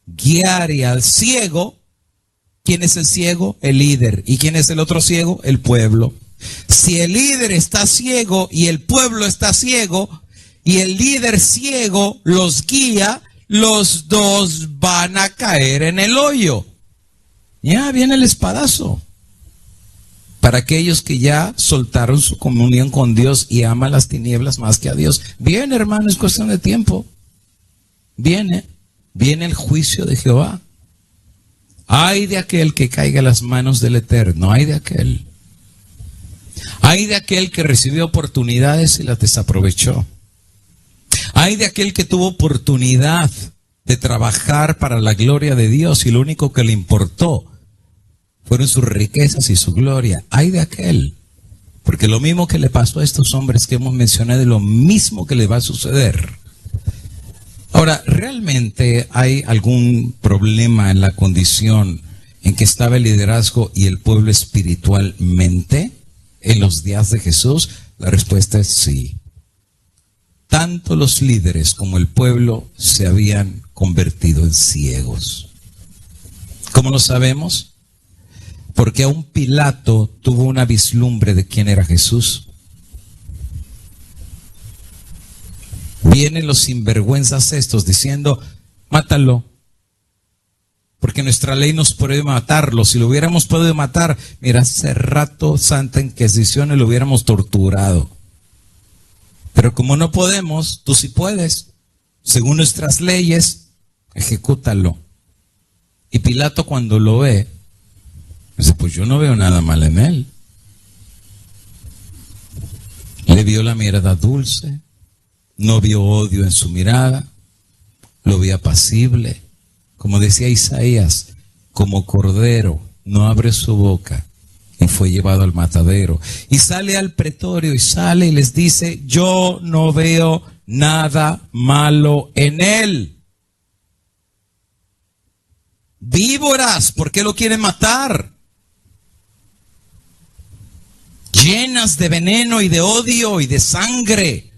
guiaría al ciego, ¿quién es el ciego? El líder. ¿Y quién es el otro ciego? El pueblo. Si el líder está ciego y el pueblo está ciego, y el líder ciego los guía, los dos van a caer en el hoyo. Ya viene el espadazo. Para aquellos que ya soltaron su comunión con Dios y aman las tinieblas más que a Dios. Viene, hermano, es cuestión de tiempo. Viene el juicio de Jehová. Ay de aquel que caiga en las manos del Eterno, ay de aquel. Ay de aquel que recibió oportunidades y las desaprovechó. Ay de aquel que tuvo oportunidad de trabajar para la gloria de Dios y lo único que le importó fueron sus riquezas y su gloria. Ay de aquel. Porque lo mismo que le pasó a estos hombres que hemos mencionado es lo mismo que le va a suceder. Ahora, ¿realmente hay algún problema en la condición en que estaba el liderazgo y el pueblo espiritualmente en los días de Jesús? La respuesta es sí. Tanto los líderes como el pueblo se habían convertido en ciegos. ¿Cómo lo sabemos? Porque aún Pilato tuvo una vislumbre de quién era Jesús. Vienen los sinvergüenzas estos diciendo, mátalo, porque nuestra ley nos puede matarlo. Si lo hubiéramos podido matar, mira, hace rato Santa Inquisición lo hubiéramos torturado. Pero como no podemos, tú sí puedes. Según nuestras leyes, ejecútalo. Y Pilato cuando lo ve, dice, pues yo no veo nada mal en él. Le vio la mirada dulce, no vio odio en su mirada, lo vio apacible. Como decía Isaías, como cordero, no abre su boca. Y fue llevado al matadero. Y sale al pretorio y sale y les dice, yo no veo nada malo en él. Víboras, ¿por qué lo quieren matar? Llenas de veneno y de odio y de sangre.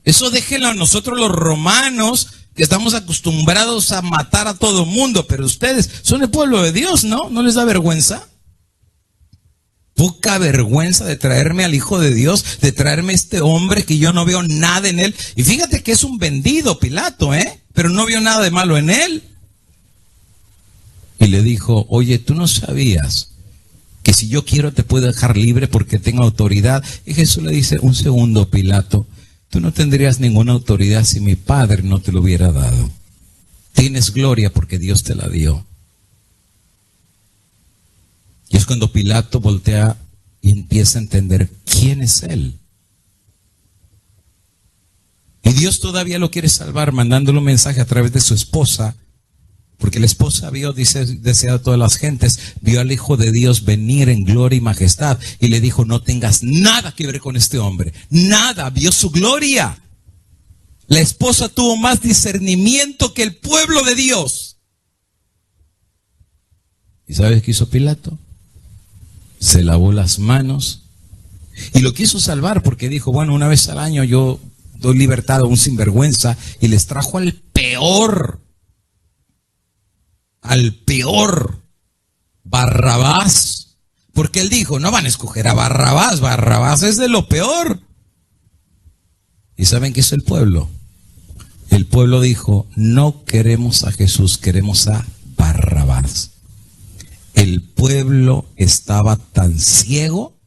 Eso déjenlo a nosotros los romanos, que estamos acostumbrados a matar a todo mundo, pero ustedes son el pueblo de Dios, ¿no? ¿No les da vergüenza? Poca vergüenza de traerme al Hijo de Dios, de traerme este hombre que yo no veo nada en él. Y fíjate que es un vendido, Pilato, pero no vio nada de malo en él. Y le dijo, oye, ¿tú no sabías que si yo quiero te puedo dejar libre porque tengo autoridad? Y Jesús le dice, un segundo, Pilato, tú no tendrías ninguna autoridad si mi Padre no te lo hubiera dado. Tienes gloria porque Dios te la dio. Y es cuando Pilato voltea y empieza a entender quién es él. Y Dios todavía lo quiere salvar, mandándole un mensaje a través de su esposa, porque la esposa vio, dice, deseado a todas las gentes, vio al Hijo de Dios venir en gloria y majestad, y le dijo, no tengas nada que ver con este hombre, nada, vio su gloria. La esposa tuvo más discernimiento que el pueblo de Dios. ¿Y sabes qué hizo Pilato? Se lavó las manos y lo quiso salvar porque dijo, bueno, una vez al año yo doy libertad a un sinvergüenza, y les trajo al peor, Barrabás, porque él dijo, no van a escoger a Barrabás, Barrabás es de lo peor. ¿Y saben qué hizo el pueblo? El pueblo dijo, no queremos a Jesús, queremos a Barrabás. El pueblo estaba tan ciego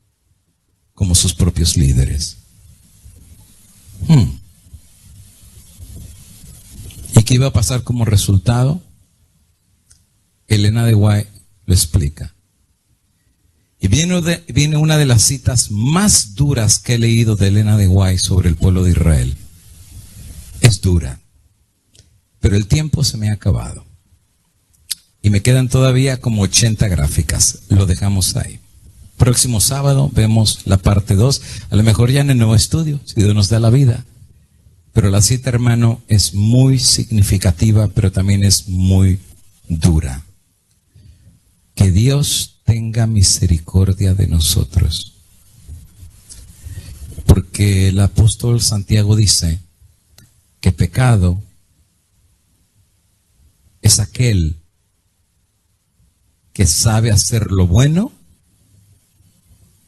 como sus propios líderes. ¿Y qué iba a pasar como resultado? Elena de White lo explica. Y viene una de las citas más duras que he leído de Elena de White sobre el pueblo de Israel. Es dura, pero el tiempo se me ha acabado. Y me quedan todavía como 80 gráficas. Lo dejamos ahí. Próximo sábado vemos la parte 2. A lo mejor ya en el nuevo estudio, si Dios nos da la vida. Pero la cita, hermano, es muy significativa, pero también es muy dura. Que Dios tenga misericordia de nosotros. Porque el apóstol Santiago dice que pecado es aquel que sabe hacer lo bueno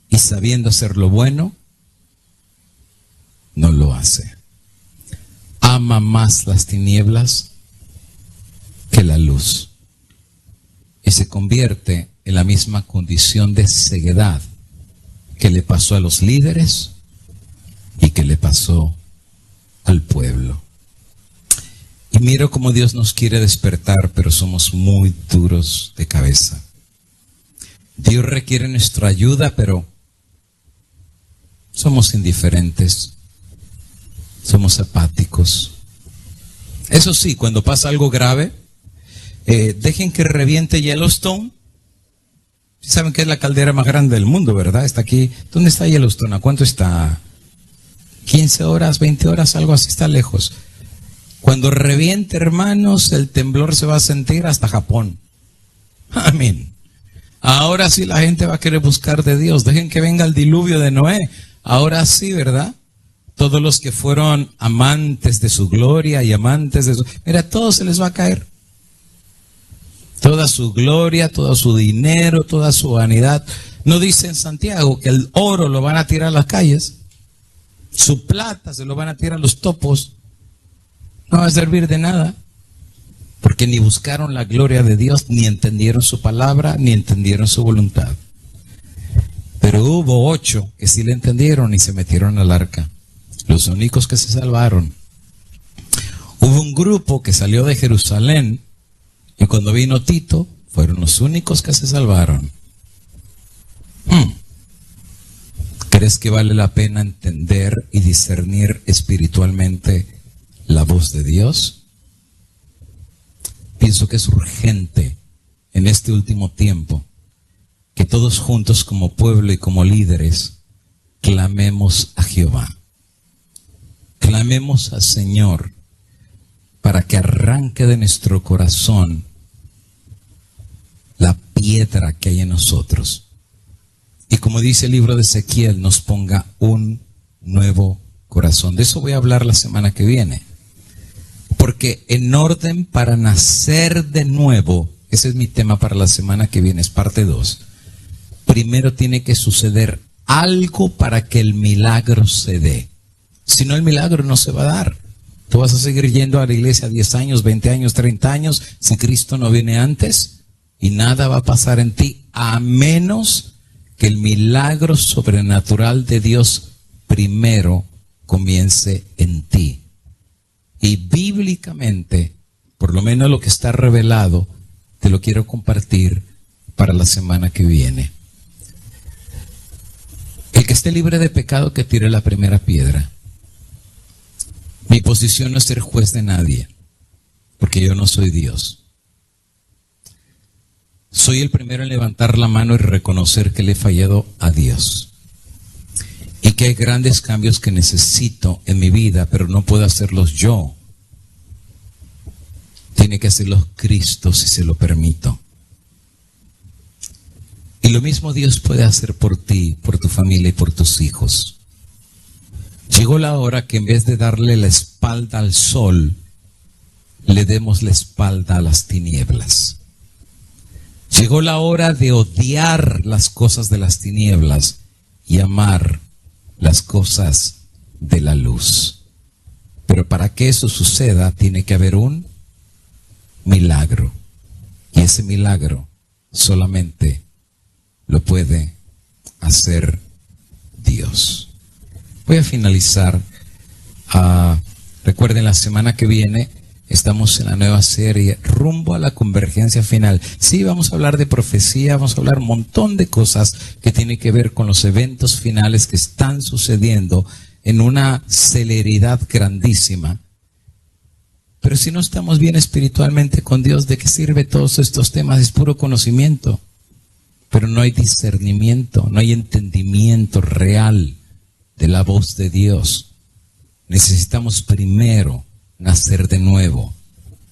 y sabiendo hacer lo bueno, no lo hace. Ama más las tinieblas que la luz. Y se convierte en la misma condición de ceguedad que le pasó a los líderes y que le pasó al pueblo. Y miro cómo Dios nos quiere despertar, pero somos muy duros de cabeza. Dios requiere nuestra ayuda, pero somos indiferentes, somos apáticos. Eso sí, cuando pasa algo grave, dejen que reviente Yellowstone. Saben que es la caldera más grande del mundo, ¿verdad? Está aquí. ¿Dónde está Yellowstone? ¿A cuánto está? 15 horas, 20 horas, algo así, está lejos. Cuando reviente, hermanos, el temblor se va a sentir hasta Japón. Amén. Ahora sí la gente va a querer buscar de Dios. Dejen que venga el diluvio de Noé. Ahora sí, ¿verdad? Todos los que fueron amantes de su gloria y amantes de su... Mira, todo se les va a caer. Toda su gloria, todo su dinero, toda su vanidad. ¿No dice en Santiago que el oro lo van a tirar a las calles? Su plata se lo van a tirar a los topos. No va a servir de nada, porque ni buscaron la gloria de Dios, ni entendieron su palabra, ni entendieron su voluntad. Pero hubo 8 que sí le entendieron y se metieron al arca, los únicos que se salvaron. Hubo un grupo que salió de Jerusalén, y cuando vino Tito, fueron los únicos que se salvaron. ¿Crees que vale la pena entender y discernir espiritualmente la voz de Dios? Pienso que es urgente en este último tiempo que todos juntos como pueblo y como líderes clamemos a Jehová. Clamemos al Señor para que arranque de nuestro corazón la piedra que hay en nosotros. Y como dice el libro de Ezequiel, nos ponga un nuevo corazón. De eso voy a hablar la semana que viene. Porque en orden para nacer de nuevo, ese es mi tema para la semana que viene, es parte 2. Primero tiene que suceder algo para que el milagro se dé. Si no, el milagro no se va a dar. Tú vas a seguir yendo a la iglesia 10 años, 20 años, 30 años, si Cristo no viene antes, y nada va a pasar en ti, a menos que el milagro sobrenatural de Dios primero comience en ti. Y bíblicamente, por lo menos lo que está revelado, te lo quiero compartir para la semana que viene. El que esté libre de pecado, que tire la primera piedra. Mi posición no es ser juez de nadie, porque yo no soy Dios. Soy el primero en levantar la mano y reconocer que le he fallado a Dios. Y que hay grandes cambios que necesito en mi vida, pero no puedo hacerlos yo. Tiene que hacerlos Cristo si se lo permito. Y lo mismo Dios puede hacer por ti, por tu familia y por tus hijos. Llegó la hora que en vez de darle la espalda al sol, le demos la espalda a las tinieblas. Llegó la hora de odiar las cosas de las tinieblas y amar las cosas de la luz. Pero para que eso suceda, tiene que haber un milagro. Y ese milagro solamente lo puede hacer Dios. Voy a finalizar. Recuerden, la semana que viene estamos en la nueva serie Rumbo a la Convergencia Final. Sí, vamos a hablar de profecía, vamos a hablar un montón de cosas que tienen que ver con los eventos finales que están sucediendo en una celeridad grandísima. Pero si no estamos bien espiritualmente con Dios, ¿de qué sirve todos estos temas? Es puro conocimiento, pero no hay discernimiento, no hay entendimiento real de la voz de Dios. Necesitamos primero nacer de nuevo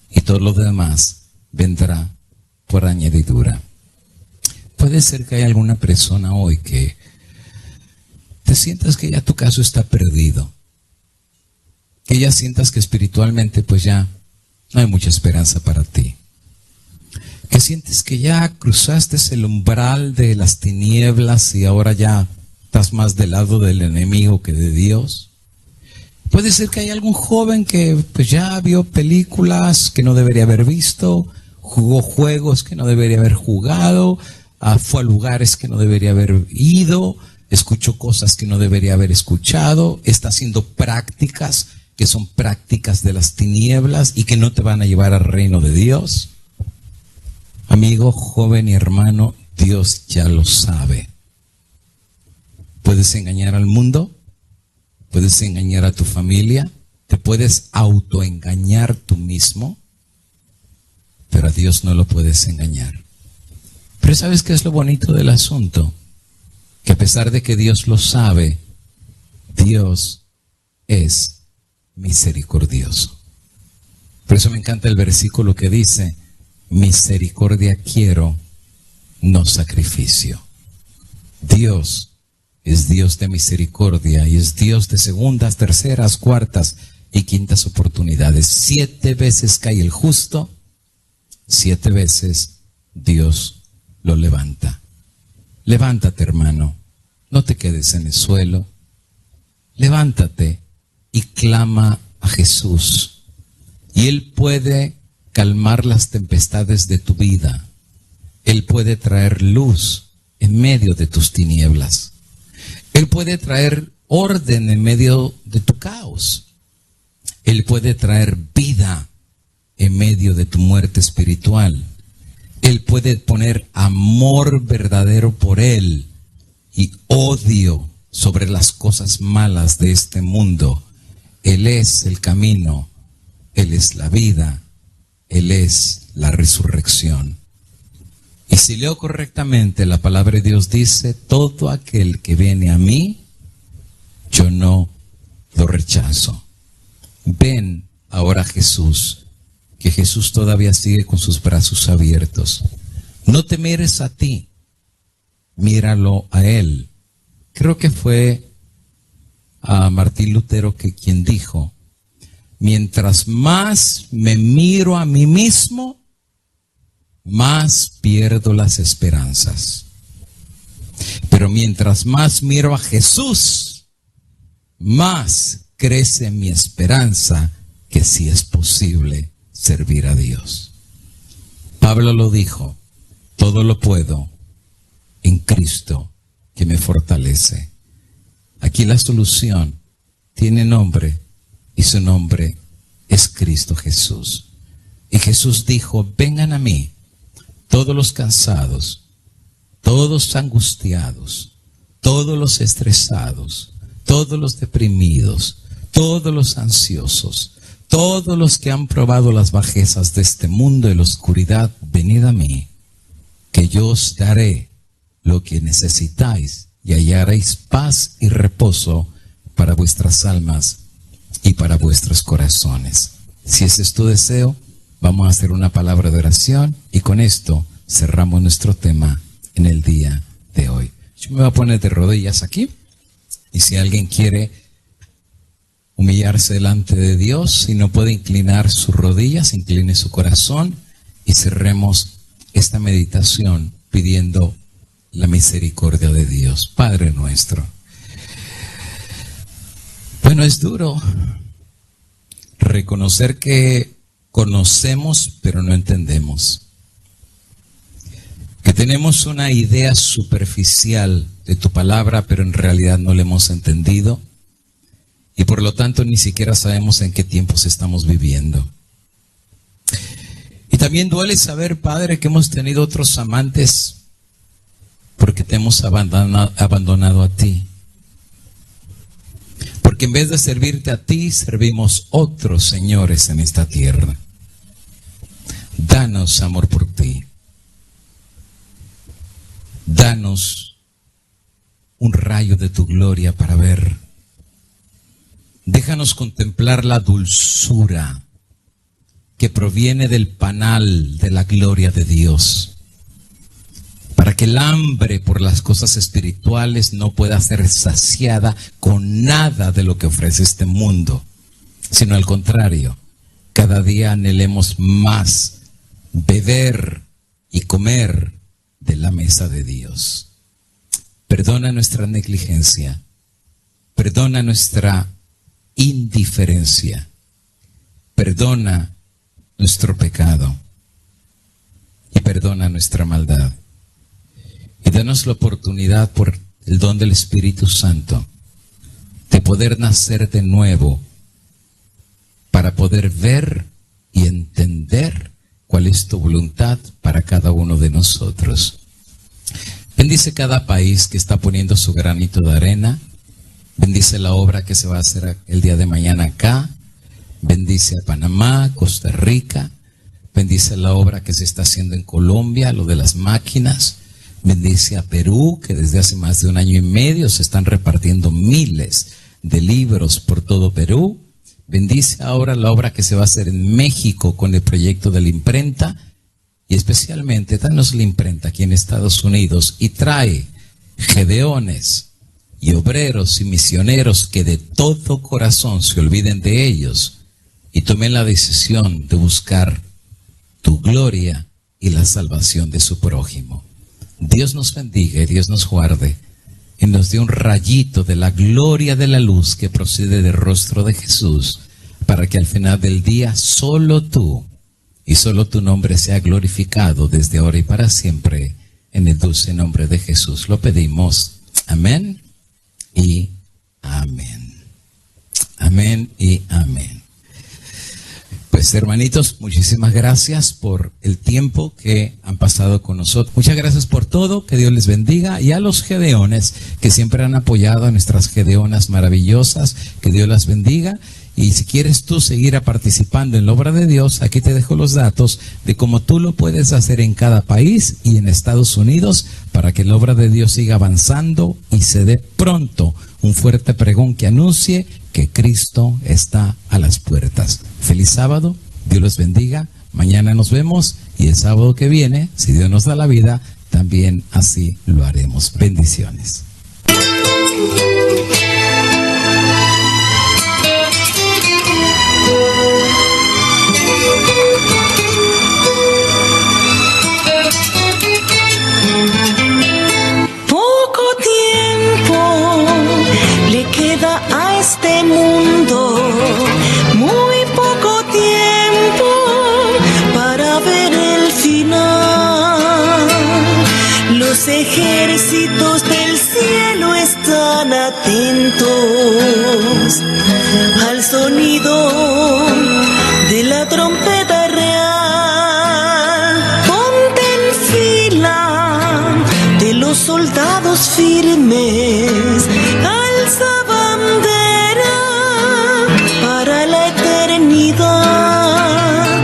y todo lo demás vendrá por añadidura. Puede ser que haya alguna persona hoy que te sientas que ya tu caso está perdido, que ya sientas que espiritualmente pues ya no hay mucha esperanza para ti, que sientes que ya cruzaste el umbral de las tinieblas y ahora ya estás más del lado del enemigo que de Dios. Puede ser que haya algún joven que pues ya vio películas que no debería haber visto, jugó juegos que no debería haber jugado, fue a lugares que no debería haber ido, escuchó cosas que no debería haber escuchado, está haciendo prácticas que son prácticas de las tinieblas y que no te van a llevar al reino de Dios. Amigo, joven y hermano, Dios ya lo sabe. ¿Puedes engañar al mundo? ¿Puedes engañar a tu familia? ¿Te puedes autoengañar tú mismo? Pero a Dios no lo puedes engañar. Pero ¿sabes qué es lo bonito del asunto? Que a pesar de que Dios lo sabe, Dios es misericordioso. Por eso me encanta el versículo que dice: misericordia quiero, no sacrificio. Dios es Dios de misericordia y es Dios de segundas, terceras, cuartas y quintas oportunidades. 7 veces cae el justo, 7 veces Dios lo levanta. Levántate, hermano, no te quedes en el suelo. Levántate y clama a Jesús. Y Él puede calmar las tempestades de tu vida. Él puede traer luz en medio de tus tinieblas. Él puede traer orden en medio de tu caos. Él puede traer vida en medio de tu muerte espiritual. Él puede poner amor verdadero por Él y odio sobre las cosas malas de este mundo. Él es el camino, Él es la vida, Él es la resurrección. Y si leo correctamente, la palabra de Dios dice: todo aquel que viene a mí, yo no lo rechazo. Ven ahora a Jesús, que Jesús todavía sigue con sus brazos abiertos. No te mires a ti, míralo a Él. Creo que fue a Martín Lutero quien dijo: mientras más me miro a mí mismo, más pierdo las esperanzas. Pero mientras más miro a Jesús, más crece mi esperanza que sí es posible servir a Dios. Pablo lo dijo: todo lo puedo en Cristo que me fortalece. Aquí la solución tiene nombre y su nombre es Cristo Jesús. Y Jesús dijo: vengan a mí todos los cansados, todos angustiados, todos los estresados, todos los deprimidos, todos los ansiosos, todos los que han probado las bajezas de este mundo y la oscuridad, venid a mí, que yo os daré lo que necesitáis y hallaréis paz y reposo para vuestras almas y para vuestros corazones. Si ese es tu deseo, vamos a hacer una palabra de oración y con esto cerramos nuestro tema en el día de hoy. Yo me voy a poner de rodillas aquí y si alguien quiere humillarse delante de Dios y no puede inclinar sus rodillas, incline su corazón y cerremos esta meditación pidiendo la misericordia de Dios. Padre nuestro. Bueno, es duro reconocer que conocemos pero no entendemos. Que tenemos una idea superficial de tu palabra pero en realidad no la hemos entendido. Y por lo tanto ni siquiera sabemos en qué tiempos estamos viviendo. Y también duele saber, Padre, que hemos tenido otros amantes porque te hemos abandonado a ti. Porque en vez de servirte a ti, servimos otros señores en esta tierra. Danos amor por ti. Danos un rayo de tu gloria para ver. Déjanos contemplar la dulzura que proviene del panal de la gloria de Dios, para que el hambre por las cosas espirituales no pueda ser saciada con nada de lo que ofrece este mundo, sino al contrario, cada día anhelemos más beber y comer de la mesa de Dios. Perdona nuestra negligencia, perdona nuestra indiferencia, perdona nuestro pecado y perdona nuestra maldad. Y danos la oportunidad por el don del Espíritu Santo de poder nacer de nuevo para poder ver y entender cuál es tu voluntad para cada uno de nosotros. Bendice cada país que está poniendo su granito de arena. Bendice la obra que se va a hacer el día de mañana acá. Bendice a Panamá, Costa Rica. Bendice la obra que se está haciendo en Colombia, lo de las máquinas. Bendice a Perú, que desde hace más de 1 año y medio se están repartiendo miles de libros por todo Perú. Bendice ahora la obra que se va a hacer en México con el proyecto de la imprenta. Y especialmente, danos la imprenta aquí en Estados Unidos y trae gedeones y obreros y misioneros que de todo corazón se olviden de ellos y tomen la decisión de buscar tu gloria y la salvación de su prójimo. Dios nos bendiga y Dios nos guarde y nos dé un rayito de la gloria de la luz que procede del rostro de Jesús, para que al final del día solo tú y solo tu nombre sea glorificado desde ahora y para siempre, en el dulce nombre de Jesús. Lo pedimos. Amén y amén. Amén y amén. Pues hermanitos, muchísimas gracias por el tiempo que han pasado con nosotros. Muchas gracias por todo, que Dios les bendiga. Y a los gedeones que siempre han apoyado a nuestras gedeonas maravillosas, que Dios las bendiga. Y si quieres tú seguir participando en la obra de Dios, aquí te dejo los datos de cómo tú lo puedes hacer en cada país y en Estados Unidos para que la obra de Dios siga avanzando y se dé pronto un fuerte pregón que anuncie que Cristo está a las puertas. Feliz sábado, Dios los bendiga, mañana nos vemos y el sábado que viene, si Dios nos da la vida, también así lo haremos. Bendiciones.
Poco tiempo le queda a este mundo, muy poco tiempo para ver el final. Los ejércitos del cielo están atentos al sonido de la trompeta real. Ponte en fila de los soldados firmes, alza bandera para la eternidad.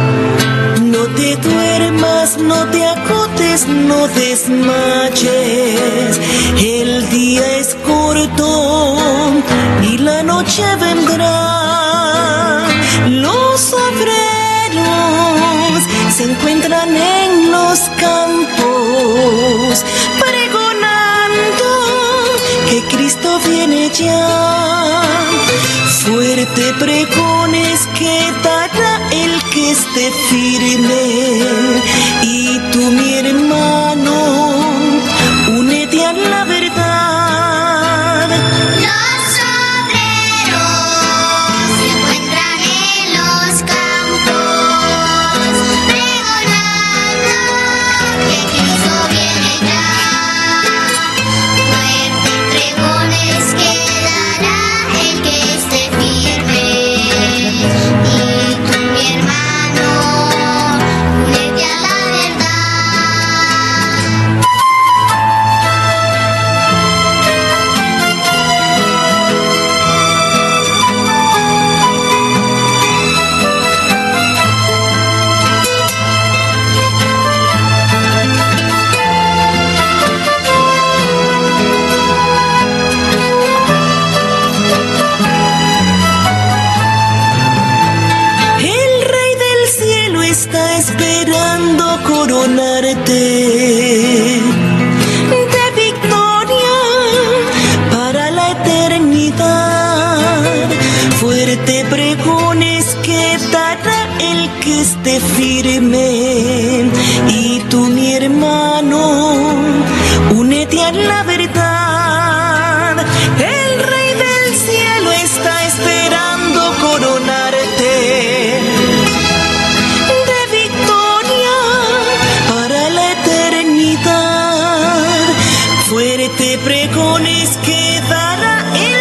No te duermas, no te acotes, no desmayes. El día es corto y la noche vendrá. Los obreros se encuentran en los campos pregonando que Cristo viene ya. Fuerte pregones que dará el que esté firme. Y tú, mi hermano, únete a la verdad.
Los obreros se encuentran en los campos pregonando que Cristo viene ya. Fuertes pregones que dará el que esté firme. Y tú, mi hermano, únete a la verdad.
El Rey del cielo está esperando coronarte de victoria para la eternidad. Fuerte pregones que dará el que esté firme. Y tú, mi hermano, únete a la verdad. El Rey del cielo está esperando coronarte de victoria para la eternidad. Fuerte pregones que dará el